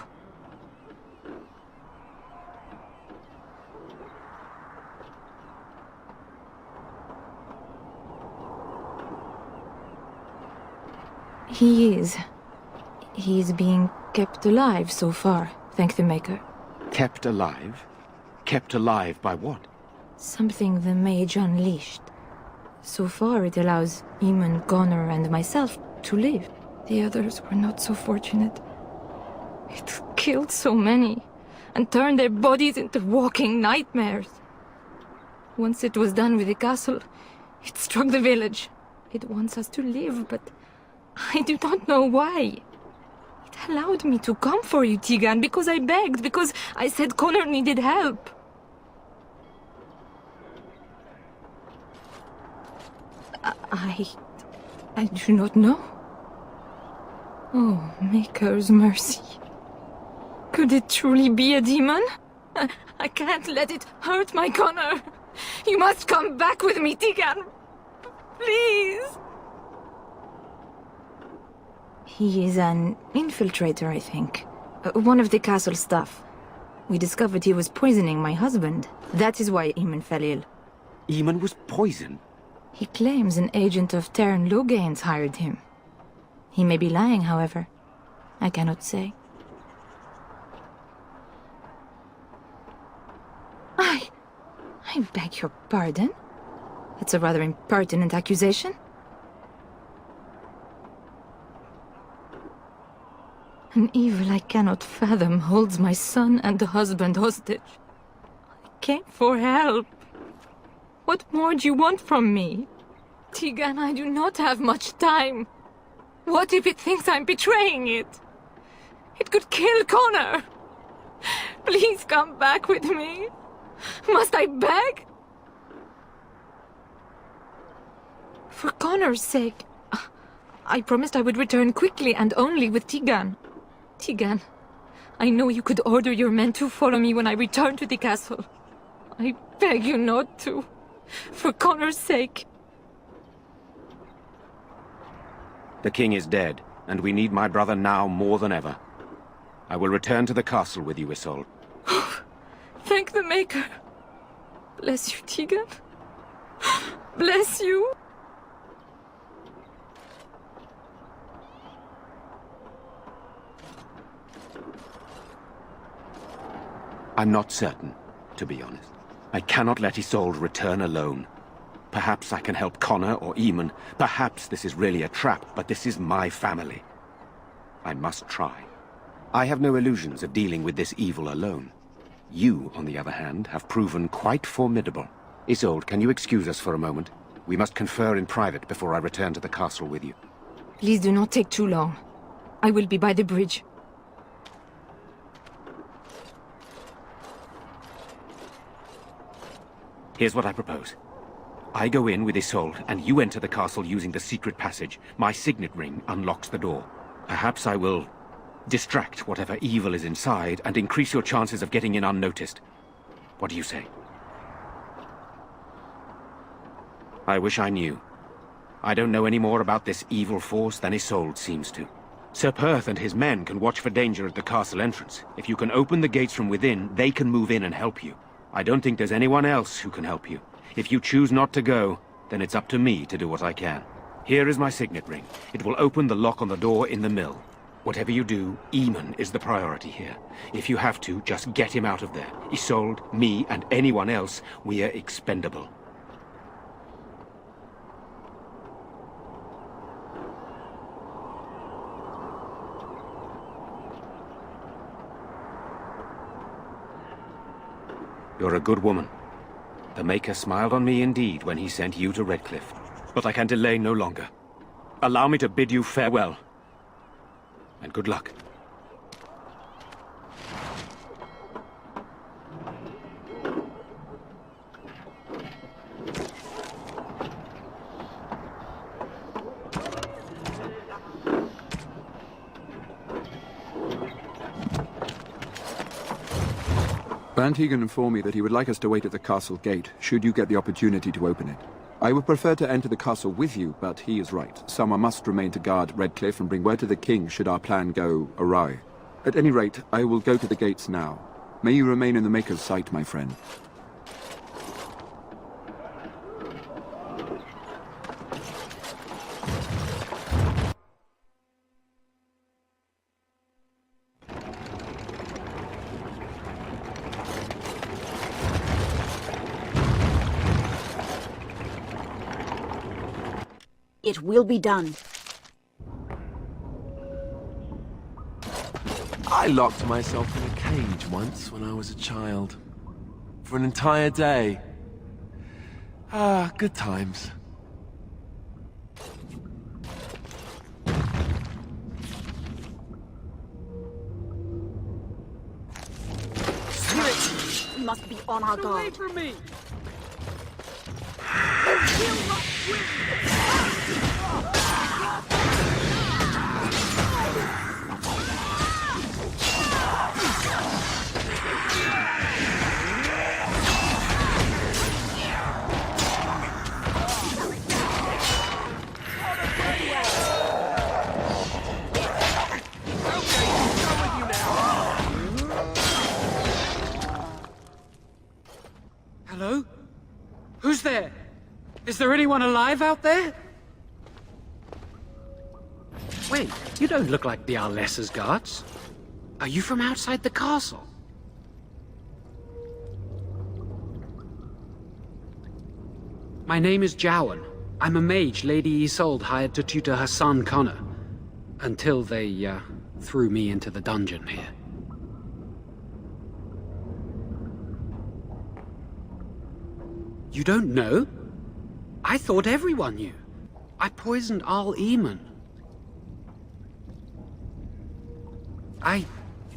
He is being kept alive so far, thank the Maker. Kept alive? Kept alive by what? Something the mage unleashed. So far it allows Eamon, Connor and myself to live. The others were not so fortunate. It killed so many, and turned their bodies into walking nightmares. Once it was done with the castle, it struck the village. It wants us to live, but I do not know why. It allowed me to come for you, Tigan, because I begged, because I said Connor needed help. I do not know. Oh, Maker's mercy. Could it truly be a demon? I can't let it hurt my Connor. You must come back with me, Tigan. Please. He is an infiltrator, I think. One of the castle staff. We discovered he was poisoning my husband. That is why Eamon fell ill. Eamon was poisoned? He claims an agent of Terran Logain's hired him. He may be lying, however. I cannot say. I beg your pardon? That's a rather impertinent accusation. An evil I cannot fathom holds my son and the husband hostage. I came for help. What more do you want from me? Tigan, I do not have much time. What if it thinks I'm betraying it? It could kill Connor. Please come back with me. Must I beg? For Connor's sake, I promised I would return quickly and only with Tigan. Tigan, I know you could order your men to follow me when I return to the castle. I beg you not to. For Connor's sake. The king is dead, and we need my brother now more than ever. I will return to the castle with you, Isolde. Thank the Maker. Bless you, Tigan. Bless you. I'm not certain, to be honest. I cannot let Isolde return alone. Perhaps I can help Connor or Eamon. Perhaps this is really a trap, but this is my family. I must try. I have no illusions of dealing with this evil alone. You, on the other hand, have proven quite formidable. Isolde, can you excuse us for a moment? We must confer in private before I return to the castle with you. Please do not take too long. I will be by the bridge. Here's what I propose. I go in with Isolde, and you enter the castle using the secret passage. My signet ring unlocks the door. Perhaps I will Distract whatever evil is inside and increase your chances of getting in unnoticed. What do you say? I wish I knew. I don't know any more about this evil force than Isolde seems to. Sir Perth and his men can watch for danger at the castle entrance. If you can open the gates from within, they can move in and help you. I don't think there's anyone else who can help you. If you choose not to go, then it's up to me to do what I can. Here is my signet ring. It will open the lock on the door in the mill. Whatever you do, Eamon is the priority here. If you have to, just get him out of there. Isolde, me, and anyone else, we are expendable. You're a good woman. The Maker smiled on me indeed when he sent you to Radcliffe. But I can delay no longer. Allow me to bid you farewell. And good luck. Bantegan informed me that he would like us to wait at the castle gate, should you get the opportunity to open it. I would prefer to enter the castle with you, but he is right. Someone must remain to guard Radcliffe and bring word to the king should our plan go awry. At any rate, I will go to the gates now. May you remain in the Maker's sight, my friend. It will be done. I locked myself in a cage once when I was a child. For an entire day. Ah, good times. Spirit, we must be on our guard. Away from me! Hello? Who's there? Is there anyone alive out there? Wait, you don't look like the Arlessa's guards. Are you from outside the castle? My name is Jowan. I'm a mage Lady Isolde hired to tutor her son Connor. Until they, threw me into the dungeon here. You don't know? I thought everyone knew. I poisoned Arl Eamon.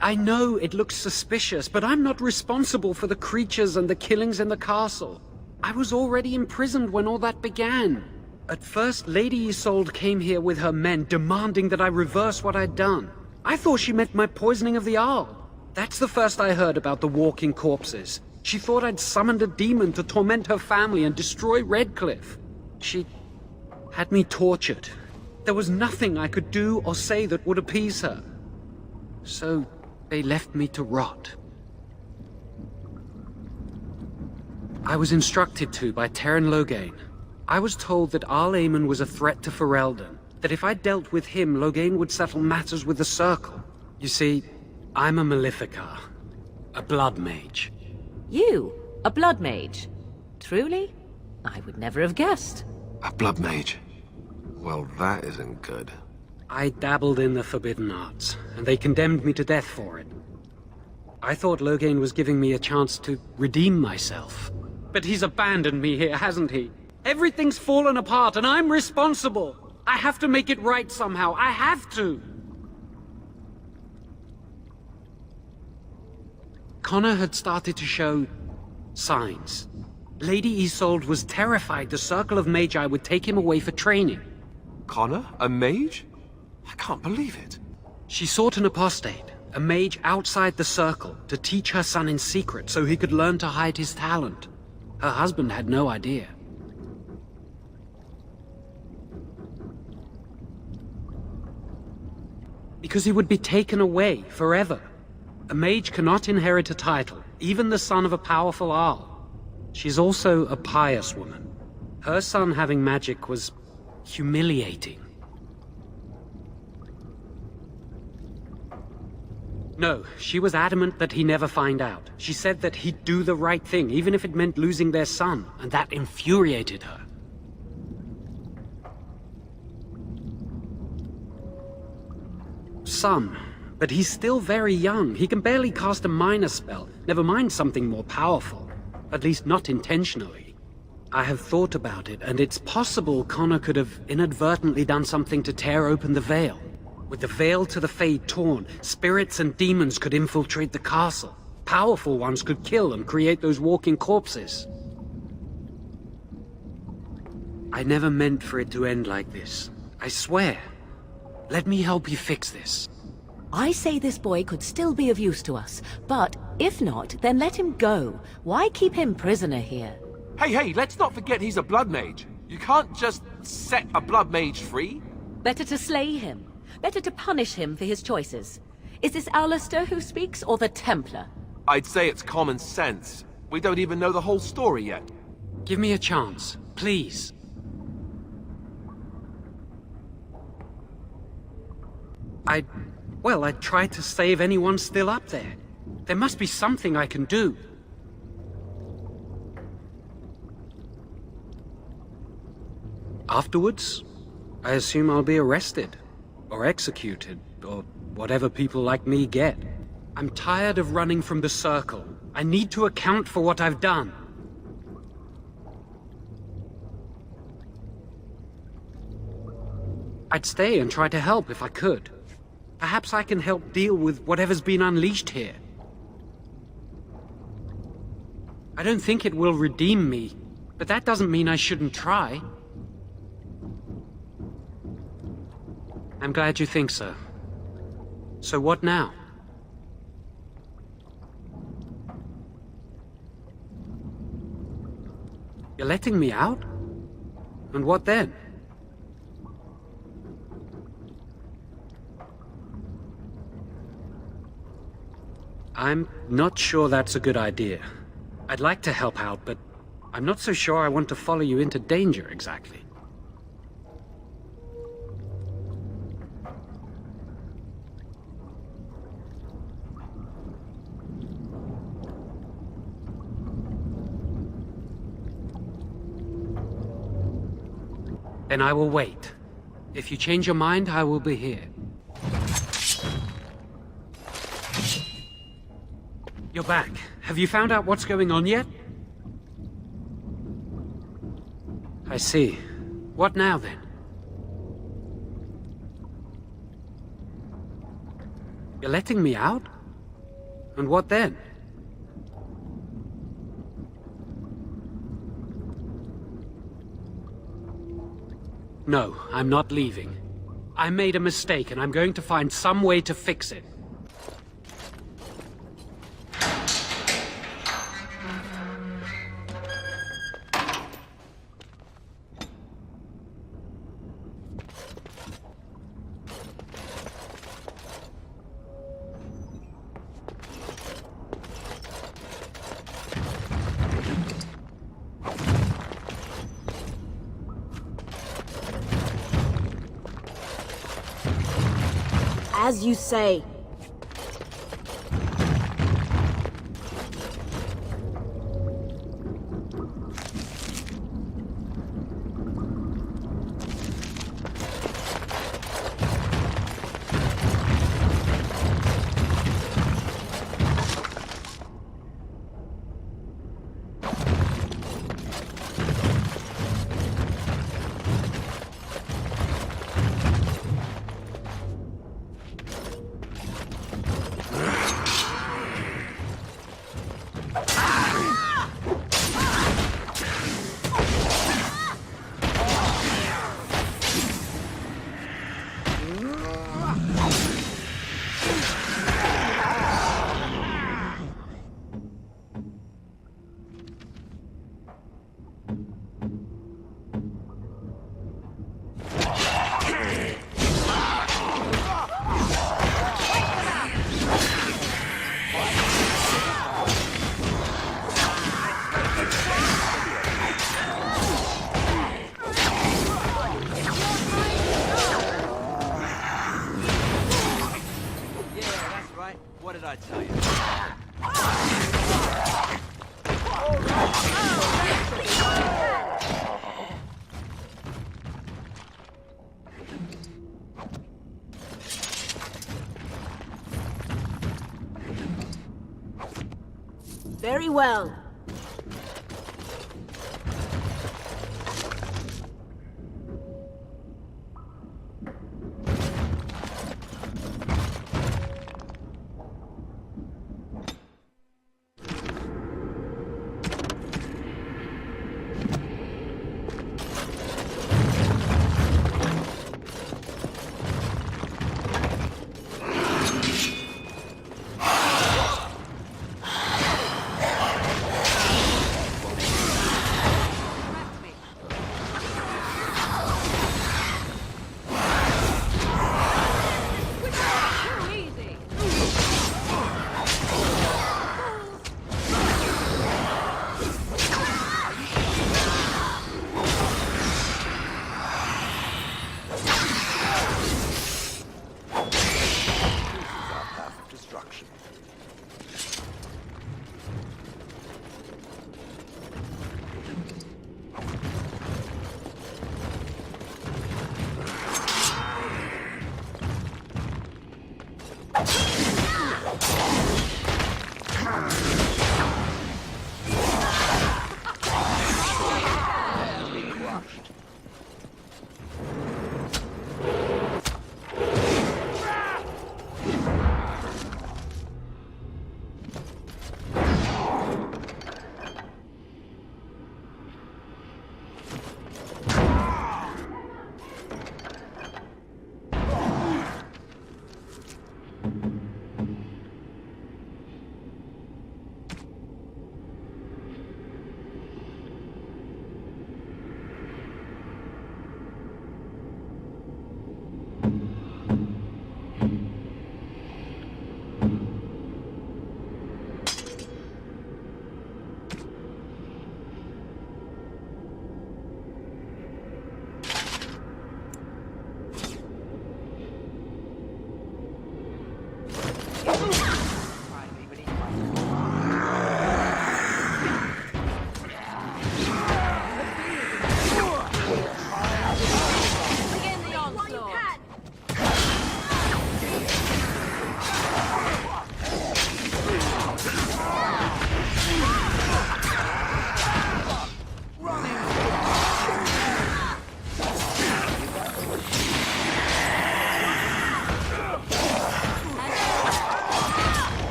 I know it looks suspicious, but I'm not responsible for the creatures and the killings in the castle. I was already imprisoned when all that began. At first, Lady Isolde came here with her men, demanding that I reverse what I'd done. I thought she meant my poisoning of the Arl. That's the first I heard about the walking corpses. She thought I'd summoned a demon to torment her family and destroy Radcliffe. She had me tortured. There was nothing I could do or say that would appease her. So they left me to rot. I was instructed to by Terran Loghain. I was told that Arl Eamon was a threat to Ferelden, that if I dealt with him, Loghain would settle matters with the Circle. You see, I'm a Maleficar, a blood mage. You? A blood mage? Truly? I would never have guessed. A blood mage? Well, that isn't good. I dabbled in the forbidden arts, and they condemned me to death for it. I thought Loghain was giving me a chance to redeem myself. But he's abandoned me here, hasn't he? Everything's fallen apart, and I'm responsible! I have to make it right somehow, I have to! Connor had started to show signs. Lady Isolde was terrified the Circle of Magi would take him away for training. Connor? A mage? I can't believe it. She sought an apostate, a mage outside the circle, to teach her son in secret so he could learn to hide his talent. Her husband had no idea. Because he would be taken away forever. A mage cannot inherit a title, even the son of a powerful Arl. She's also a pious woman. Her son having magic was humiliating. No, she was adamant that he never find out. She said that he'd do the right thing, even if it meant losing their son, and that infuriated her. Some, but he's still very young. He can barely cast a minor spell, never mind something more powerful. At least not intentionally. I have thought about it, and it's possible Connor could have inadvertently done something to tear open the veil. With the veil to the Fade torn, spirits and demons could infiltrate the castle. Powerful ones could kill and create those walking corpses. I never meant for it to end like this. I swear. Let me help you fix this. I say this boy could still be of use to us, but if not, then let him go. Why keep him prisoner here? Hey, let's not forget he's a blood mage. You can't just set a blood mage free. Better to slay him. Better to punish him for his choices. Is this Alistair who speaks, or the Templar? I'd say it's common sense. We don't even know the whole story yet. Give me a chance, please. Well, I tried to save anyone still up there. There must be something I can do. Afterwards, I assume I'll be arrested, or executed, or whatever people like me get. I'm tired of running from the circle. I need to account for what I've done. I'd stay and try to help if I could. Perhaps I can help deal with whatever's been unleashed here. I don't think it will redeem me, but that doesn't mean I shouldn't try. I'm glad you think so. So what now? You're letting me out? And what then? I'm not sure that's a good idea. I'd like to help out, but I'm not so sure I want to follow you into danger exactly. Then I will wait. If you change your mind, I will be here. You're back. Have you found out what's going on yet? I see. What now, then? You're letting me out? And what then? No, I'm not leaving. I made a mistake, and I'm going to find some way to fix it. As you say. Very well.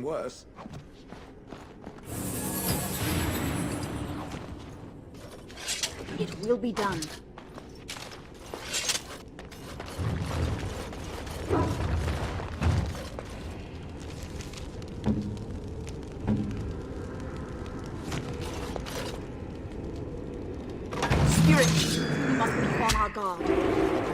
Worse. It will be done. Spirit, we must be on our guard.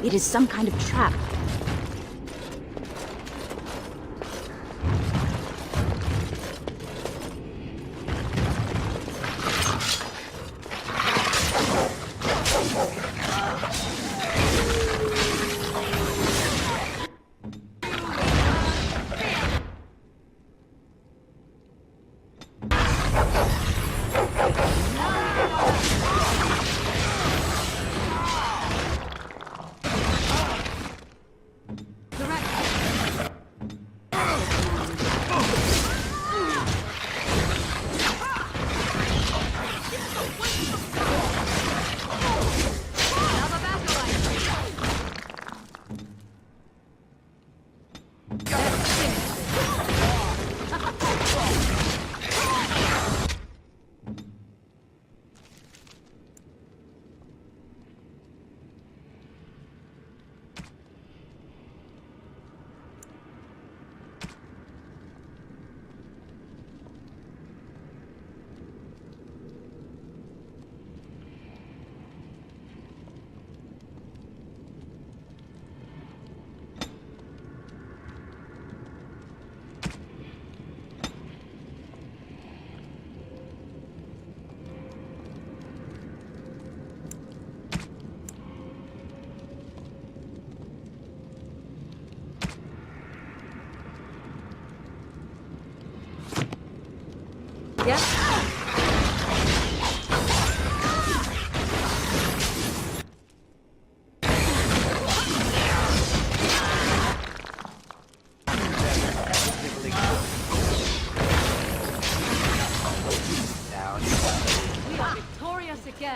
It is some kind of trap.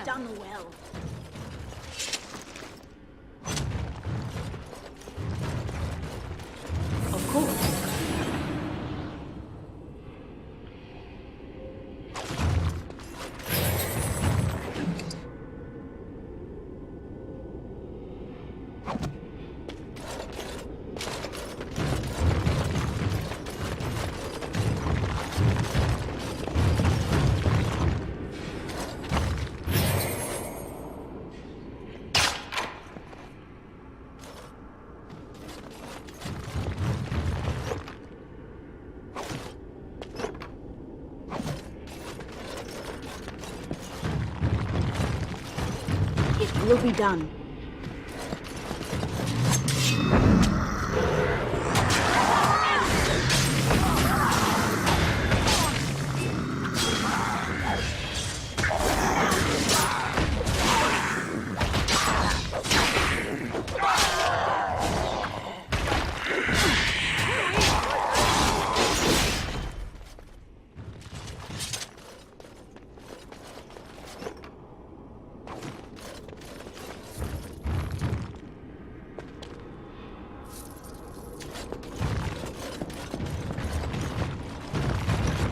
Done well. Of course. Will be done.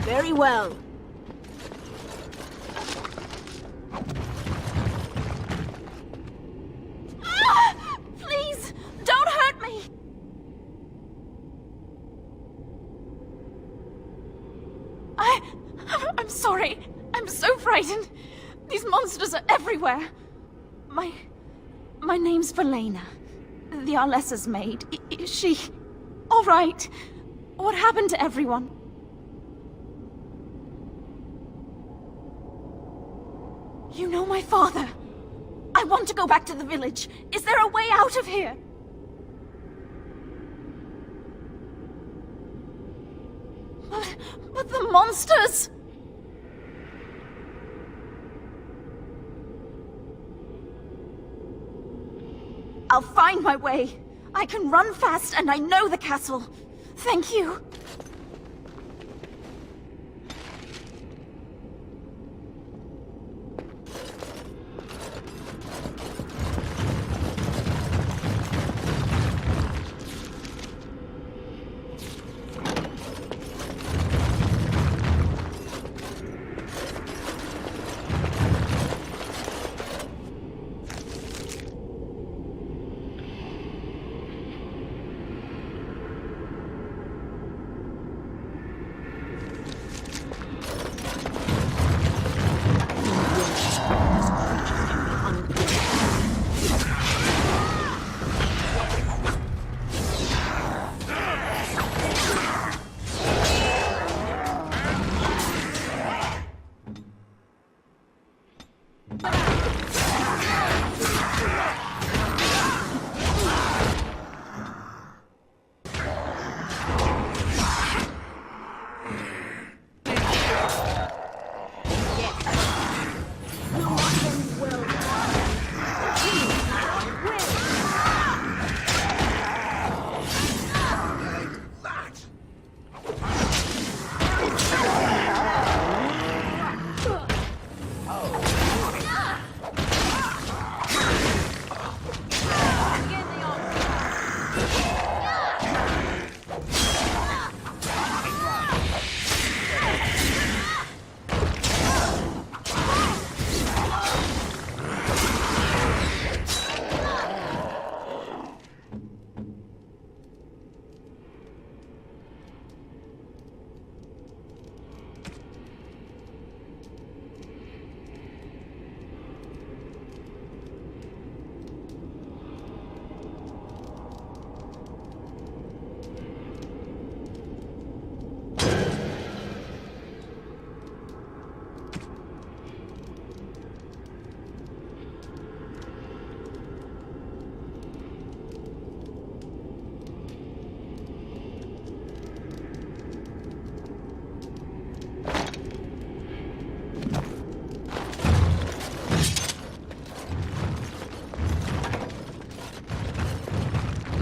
Very well. Please, don't hurt me! I'm sorry. I'm so frightened. These monsters are everywhere. My name's Valena. The Arlessa's maid. Is she all right? What happened to everyone? You know my father. I want to go back to the village. Is there a way out of here? But the monsters! I'll find my way. I can run fast and I know the castle. Thank you.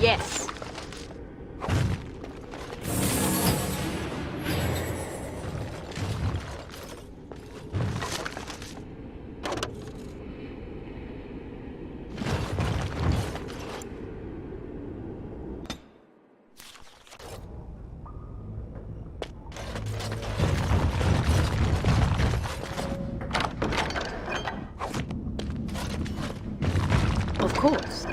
Yes. Of course.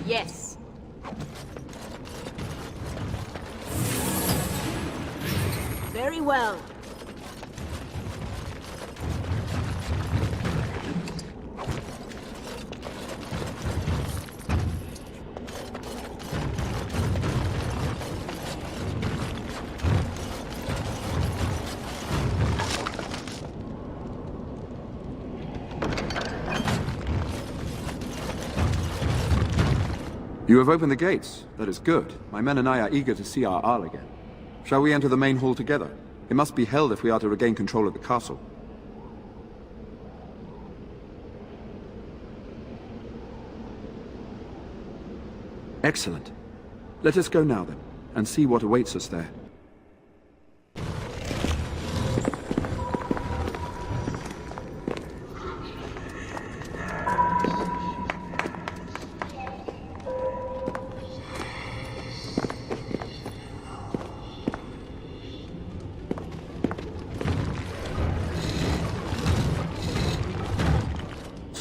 Yes. Very well. You have opened the gates. That is good. My men and I are eager to see our Arl again. Shall we enter the main hall together? It must be held if we are to regain control of the castle. Excellent. Let us go now then, and see what awaits us there.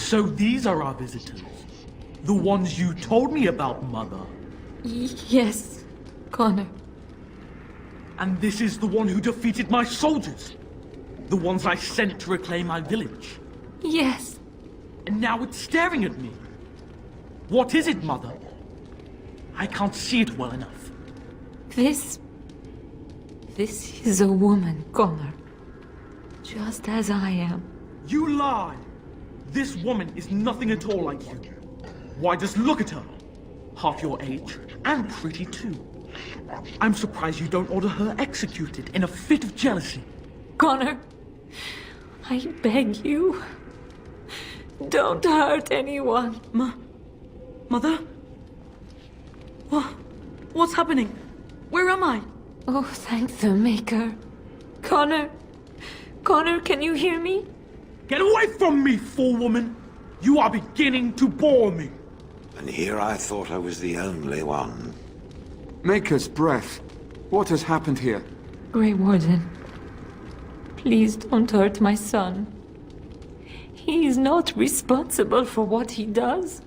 So these are our visitors? The ones you told me about, Mother? Yes, Connor. And this is the one who defeated my soldiers? The ones I sent to reclaim my village? Yes. And now it's staring at me. What is it, Mother? I can't see it well enough. This is a woman, Connor. Just as I am. You lie! This woman is nothing at all like you. Why, just look at her. Half your age, and pretty too. I'm surprised you don't order her executed in a fit of jealousy. Connor, I beg you. Don't hurt anyone. Mother? What's happening? Where am I? Oh, thank the Maker. Connor, can you hear me? Get away from me, fool woman! You are beginning to bore me. And here I thought I was the only one. Maker's breath. What has happened here? Grey Warden, please don't hurt my son. He is not responsible for what he does.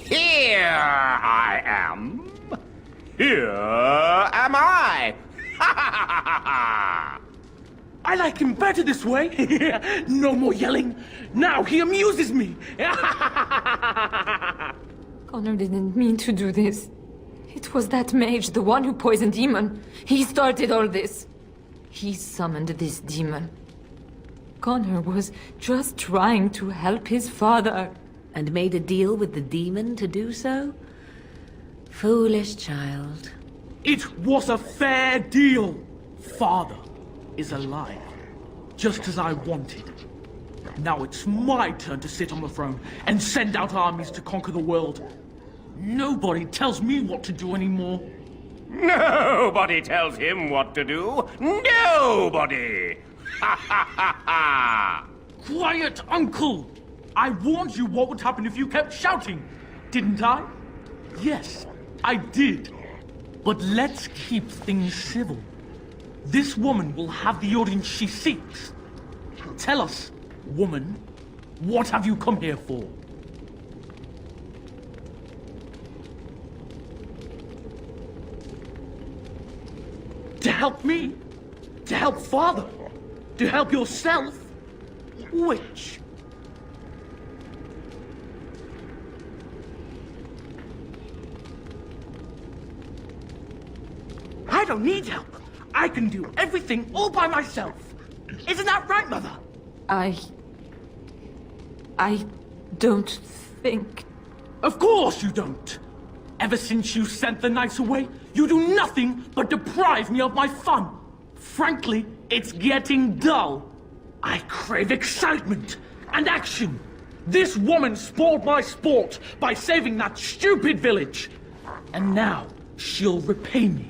Here I am. Here am I. I like him better this way. No more yelling. Now he amuses me. Connor didn't mean to do this. It was that mage, the one who poisoned Demon. He started all this. He summoned this demon. Connor was just trying to help his father. And made a deal with the demon to do so? Foolish child. It was a fair deal. Father is alive, just as I wanted. Now it's my turn to sit on the throne and send out armies to conquer the world. Nobody tells me what to do anymore. Nobody tells him what to do. Nobody! Ha ha ha ha! Quiet, Uncle! I warned you what would happen if you kept shouting, didn't I? Yes, I did. But let's keep things civil. This woman will have the audience she seeks. Tell us, woman, what have you come here for? To help me? To help Father? To help yourself? Which? I don't need help. I can do everything all by myself. Isn't that right, Mother? I don't think... Of course you don't. Ever since you sent the knights away, you do nothing but deprive me of my fun. Frankly, it's getting dull. I crave excitement and action. This woman spoiled my sport by saving that stupid village. And now she'll repay me.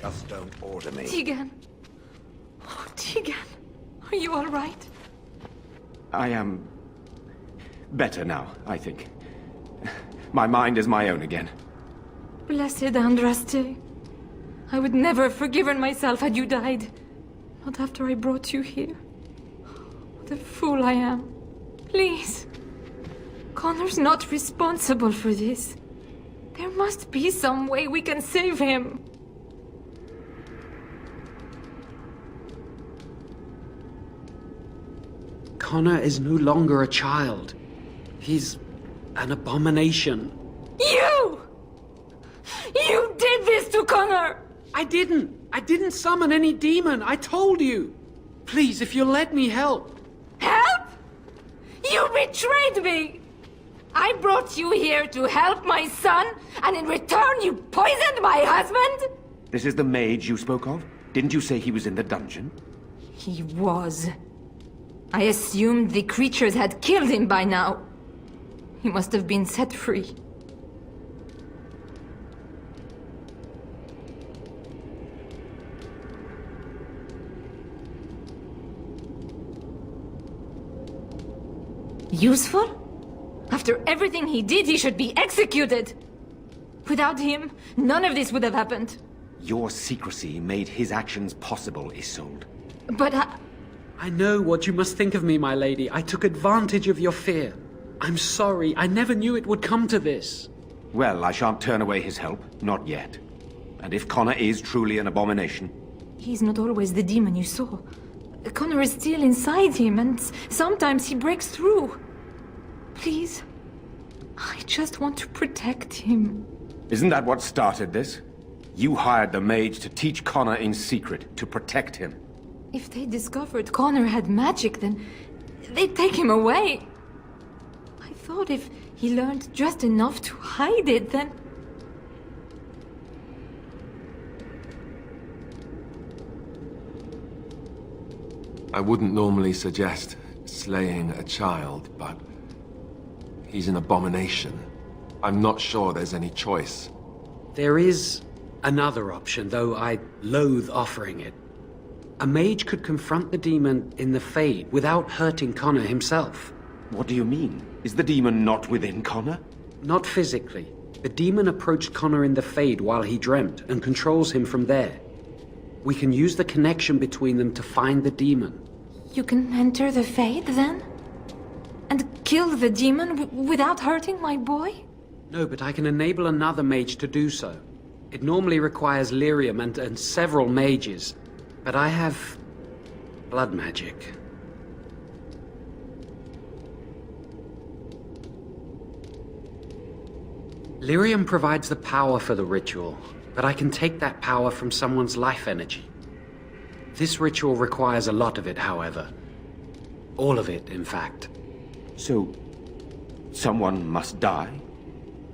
Just don't order me. Tegan. Oh, Tegan. Are you all right? I am better now, I think. My mind is my own again. Blessed Andraste. I would never have forgiven myself had you died. Not after I brought you here. What a fool I am. Please. Connor's not responsible for this. There must be some way we can save him. Connor is no longer a child. He's an abomination. You! You did this to Connor! I didn't summon any demon. I told you. Please, if you'll let me help. Help? You betrayed me! I brought you here to help my son, and in return you poisoned my husband? This is the mage you spoke of? Didn't you say he was in the dungeon? He was. I assumed the creatures had killed him by now. He must have been set free. Useful? After everything he did, he should be executed! Without him, none of this would have happened. Your secrecy made his actions possible, Isolde. But I know what you must think of me, my lady. I took advantage of your fear. I'm sorry. I never knew it would come to this. Well, I shan't turn away his help. Not yet. And if Connor is truly an abomination... He's not always the demon you saw. Connor is still inside him, and sometimes he breaks through. Please, I just want to protect him. Isn't that what started this? You hired the mage to teach Connor in secret, to protect him. If they discovered Connor had magic, then they'd take him away. I thought if he learned just enough to hide it, then... I wouldn't normally suggest slaying a child, but he's an abomination. I'm not sure there's any choice. There is another option, though I loathe offering it. A mage could confront the demon in the Fade without hurting Connor himself. What do you mean? Is the demon not within Connor? Not physically. The demon approached Connor in the Fade while he dreamt and controls him from there. We can use the connection between them to find the demon. You can enter the Fade, then? And kill the demon without hurting my boy? No, but I can enable another mage to do so. It normally requires lyrium and several mages. But I have... blood magic. Lyrium provides the power for the ritual, but I can take that power from someone's life energy. This ritual requires a lot of it, however. All of it, in fact. So, someone must die?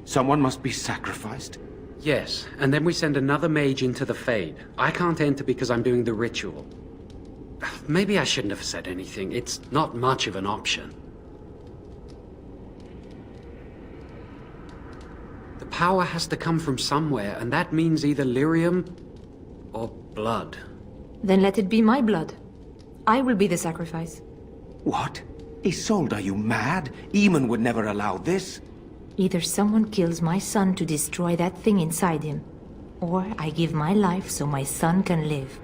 Someone must be sacrificed? Yes, and then we send another mage into the Fade. I can't enter because I'm doing the ritual. Maybe I shouldn't have said anything. It's not much of an option. The power has to come from somewhere, and that means either lyrium or blood. Then let it be my blood. I will be the sacrifice. What? Isolde, are you mad? Eamon would never allow this. Either someone kills my son to destroy that thing inside him, or I give my life so my son can live.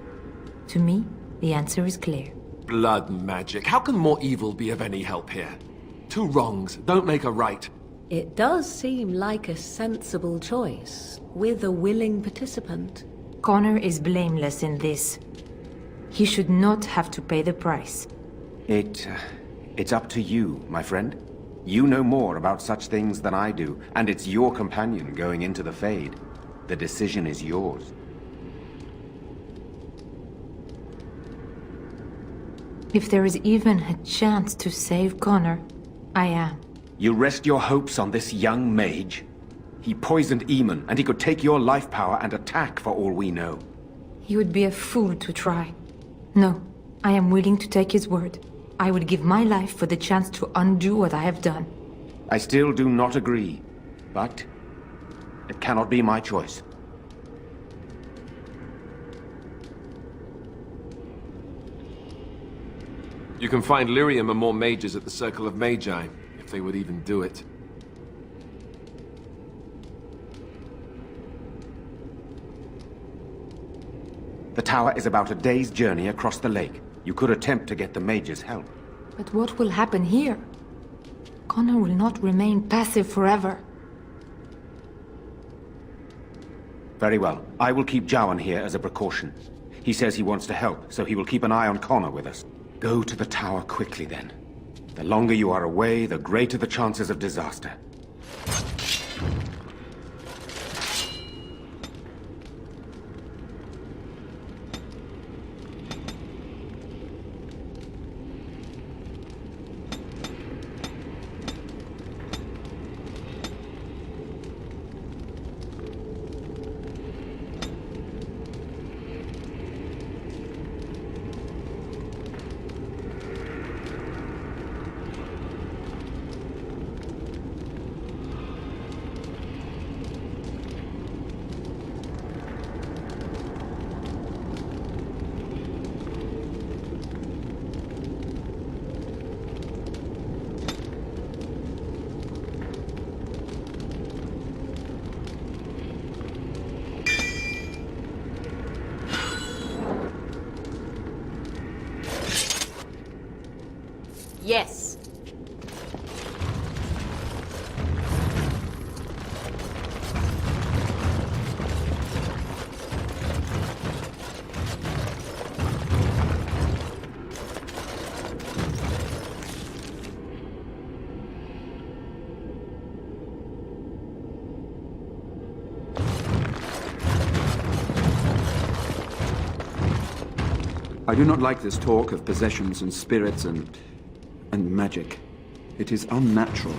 To me, the answer is clear. Blood magic. How can more evil be of any help here? Two wrongs don't make a right. It does seem like a sensible choice, with a willing participant. Connor is blameless in this. He should not have to pay the price. It's up to you, my friend. You know more about such things than I do, and it's your companion going into the Fade. The decision is yours. If there is even a chance to save Connor, I am. You rest your hopes on this young mage? He poisoned Eamon, and he could take your life power and attack for all we know. He would be a fool to try. No, I am willing to take his word. I would give my life for the chance to undo what I have done. I still do not agree, but it cannot be my choice. You can find lyrium and more mages at the Circle of Magi, if they would even do it. The tower is about a day's journey across the lake. You could attempt to get the mage's help. But what will happen here? Connor will not remain passive forever. Very well. I will keep Jowan here as a precaution. He says he wants to help, so he will keep an eye on Connor with us. Go to the tower quickly, then. The longer you are away, the greater the chances of disaster. Yes. I do not like this talk of possessions and spirits and magic. It is unnatural.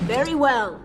Very well.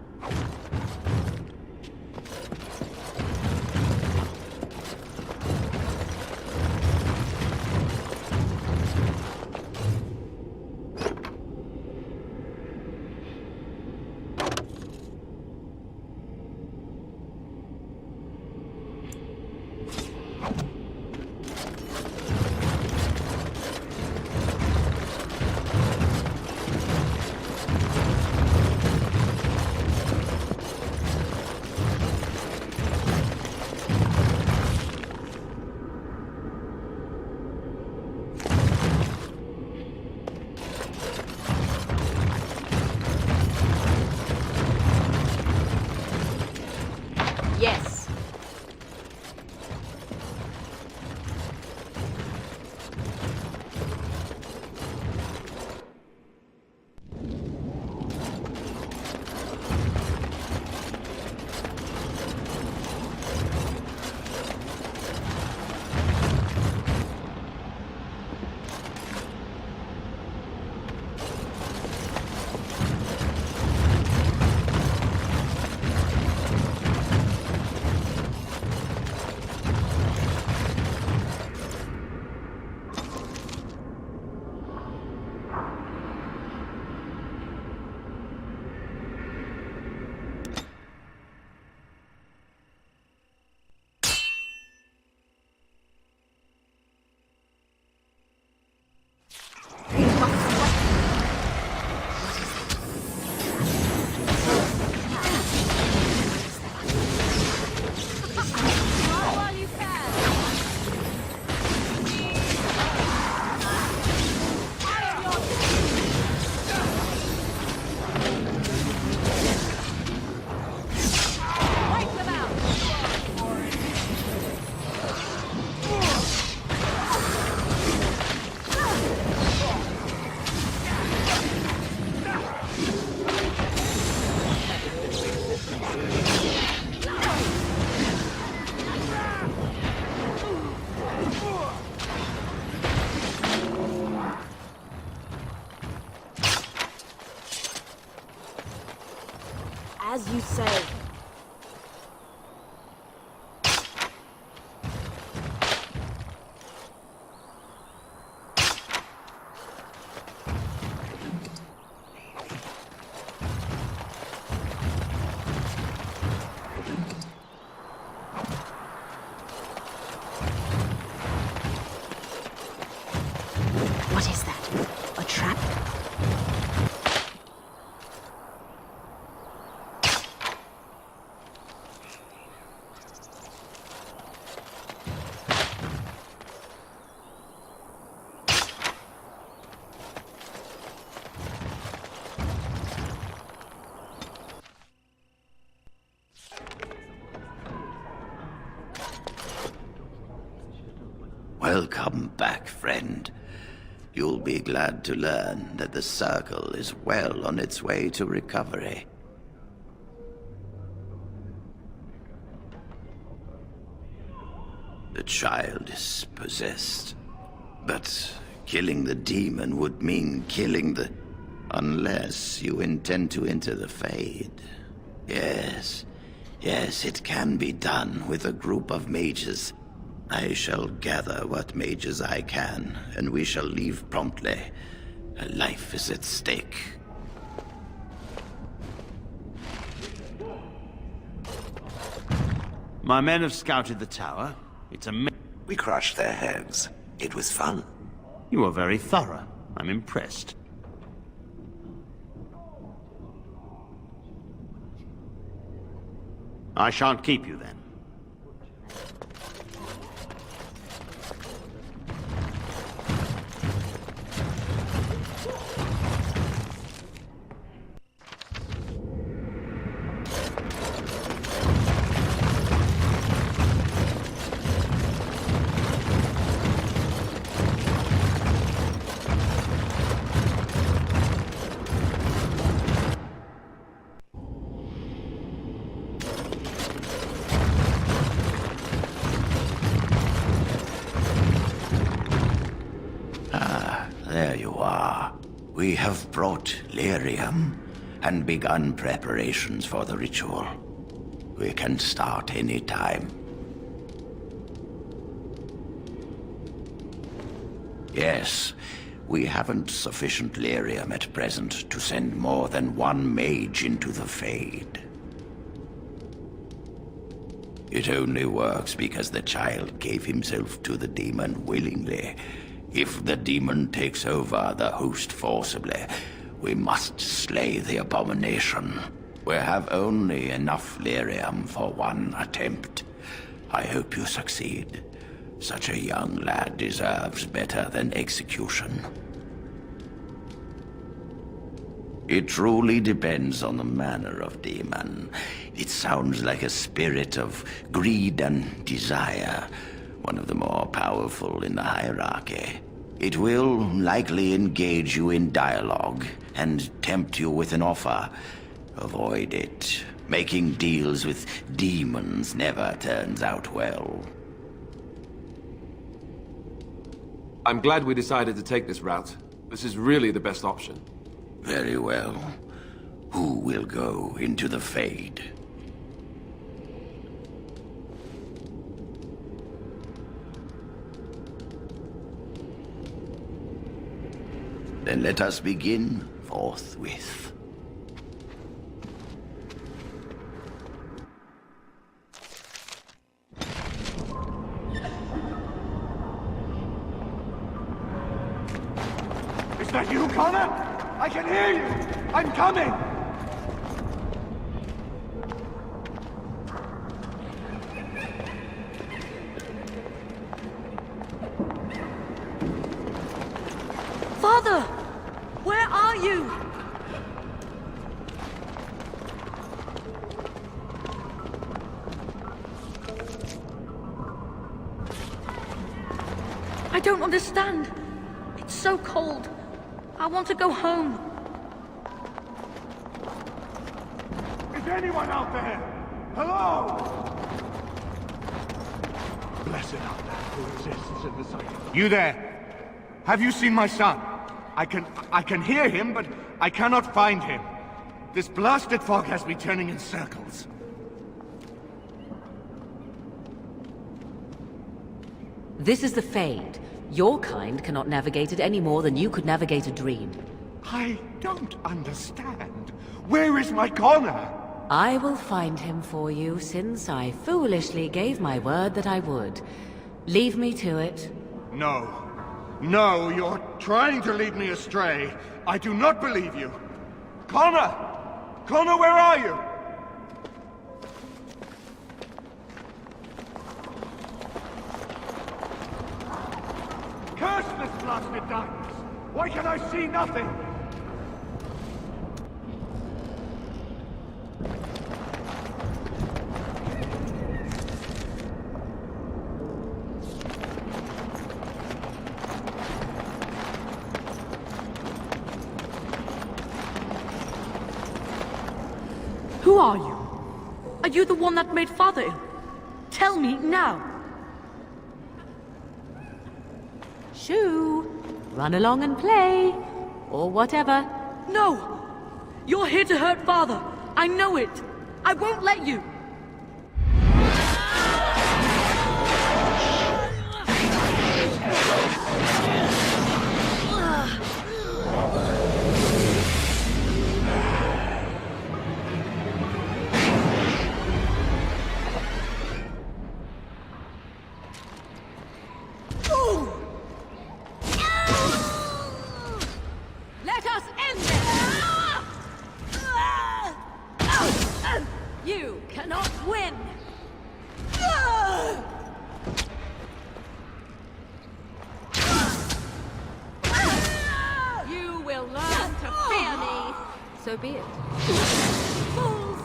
as you say. What is that? A trap? Welcome back, friend. You'll be glad to learn that the Circle is well on its way to recovery. The child is possessed, but killing the demon would mean killing the... unless you intend to enter the Fade. Yes, it can be done with a group of mages. I shall gather what mages I can, and we shall leave promptly. A life is at stake. My men have scouted the tower. We crushed their heads. It was fun. You are very thorough. I'm impressed. I shan't keep you then. There you are. We have brought lyrium and begun preparations for the ritual. We can start any time. Yes, we haven't sufficient lyrium at present to send more than one mage into the Fade. It only works because the child gave himself to the demon willingly. If the demon takes over the host forcibly, we must slay the abomination. We have only enough lyrium for one attempt. I hope you succeed. Such a young lad deserves better than execution. It truly depends on the manner of demon. It sounds like a spirit of greed and desire, one of the more powerful in the hierarchy. It will likely engage you in dialogue and tempt you with an offer. Avoid it. Making deals with demons never turns out well. I'm glad we decided to take this route. This is really the best option. Very well. Who will go into the Fade? Then let us begin forthwith. Is that you, Connor? I can hear you! I'm coming! Father! Where are you? I don't understand. It's so cold. I want to go home. Is anyone out there? Hello? Blessed art thou who exists in the sight. You there? Have you seen my son? I can hear him, but I cannot find him. This blasted fog has me turning in circles. This is the Fade. Your kind cannot navigate it any more than you could navigate a dream. I don't understand. Where is my Connor? I will find him for you, since I foolishly gave my word that I would. Leave me to it. No. No, you're trying to lead me astray. I do not believe you. Connor! Connor, where are you? Curse this blasted darkness! Why can I see nothing? Who are you? Are you the one that made Father ill? Tell me now. Shoo! Run along and play. Or whatever. No! You're here to hurt Father. I know it. I won't let you. Let us end this! You cannot win! You will learn to fear me! So be it. Fools!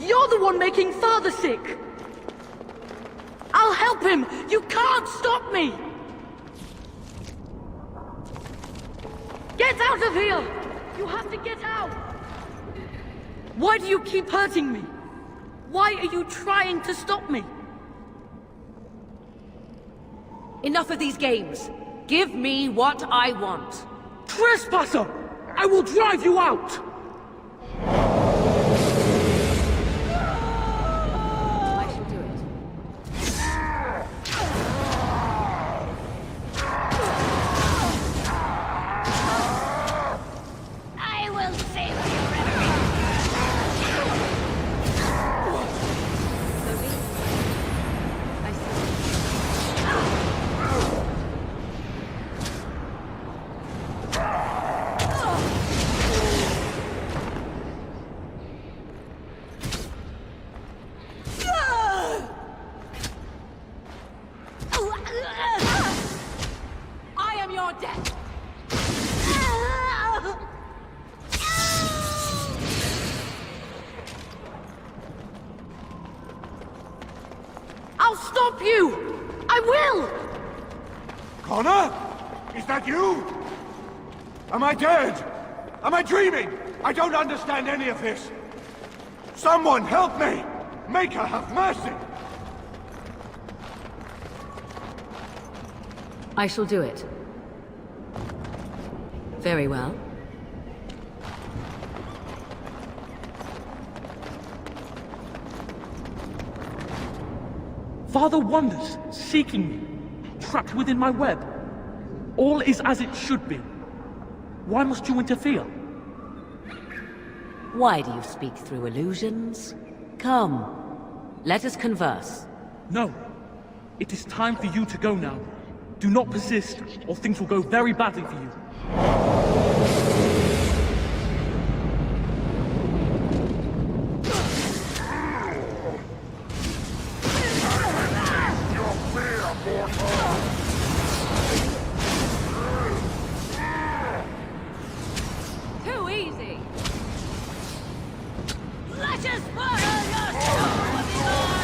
You're the one making Father sick! I'll help him! You can't stop me! Get out of here! You have to get out! Why do you keep hurting me? Why are you trying to stop me? Enough of these games. Give me what I want. Trespasser! I will drive you out! I'll stop you! I will! Connor? Is that you? Am I dead? Am I dreaming? I don't understand any of this. Someone help me! Make her have mercy! I shall do it. Very well. Father wanders, seeking me, trapped within my web. All is as it should be. Why must you interfere? Why do you speak through illusions? Come, let us converse. No. It is time for you to go now. Do not persist, or things will go very badly for you. Too easy! Let us borrow your soul of the eye!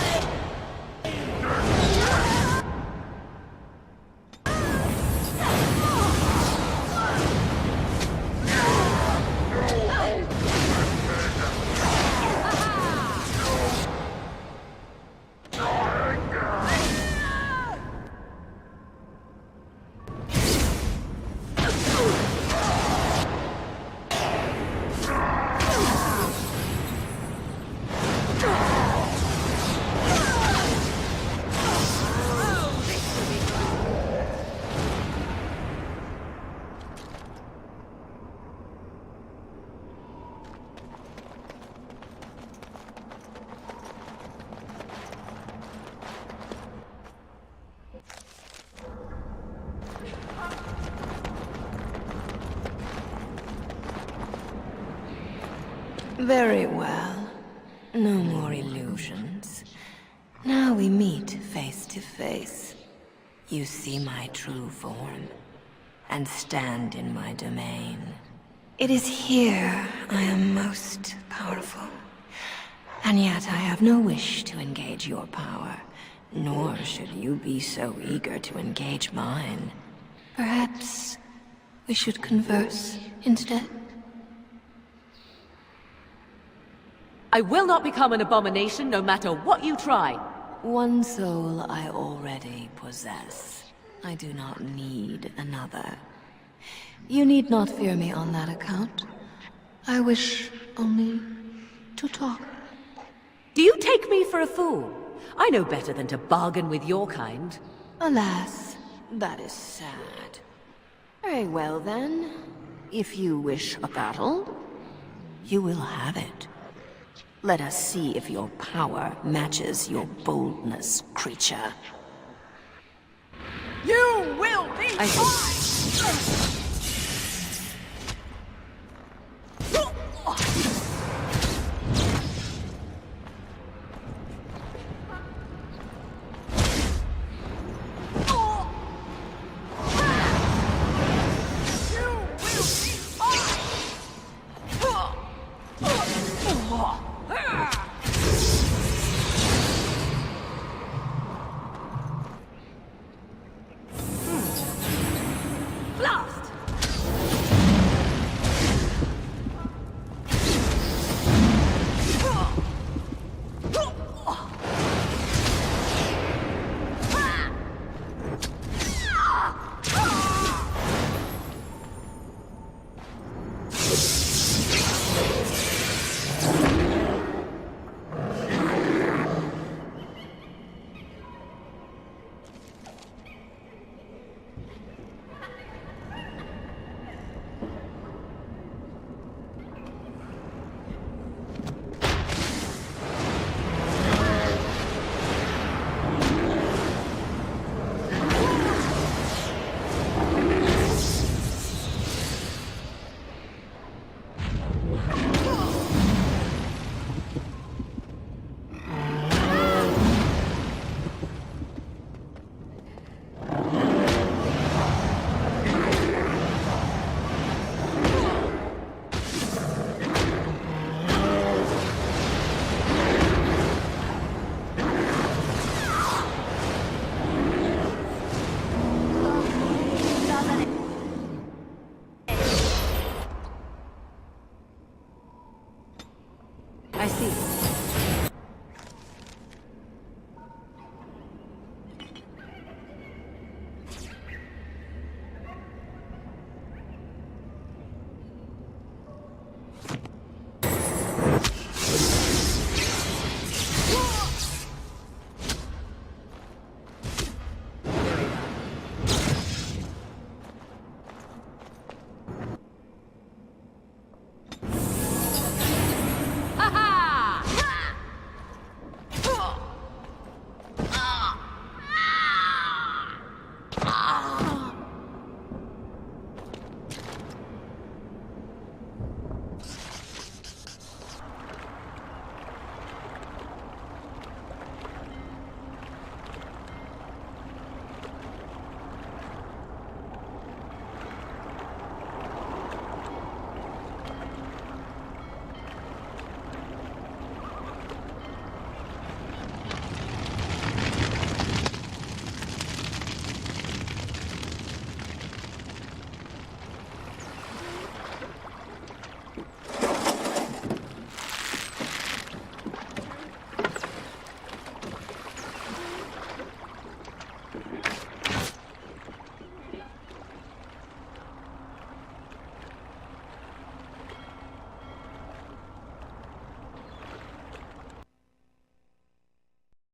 Very well. No more illusions. Now we meet face to face. You see my true form, and stand in my domain. It is here I am most powerful. And yet I have no wish to engage your power, nor should you be so eager to engage mine. Perhaps we should converse instead? I will not become an abomination no matter what you try. One soul I already possess. I do not need another. You need not fear me on that account. I wish only to talk. Do you take me for a fool? I know better than to bargain with your kind. Alas, that is sad. Very well then. If you wish a battle, you will have it. Let us see if your power matches your boldness, creature. You will be mine!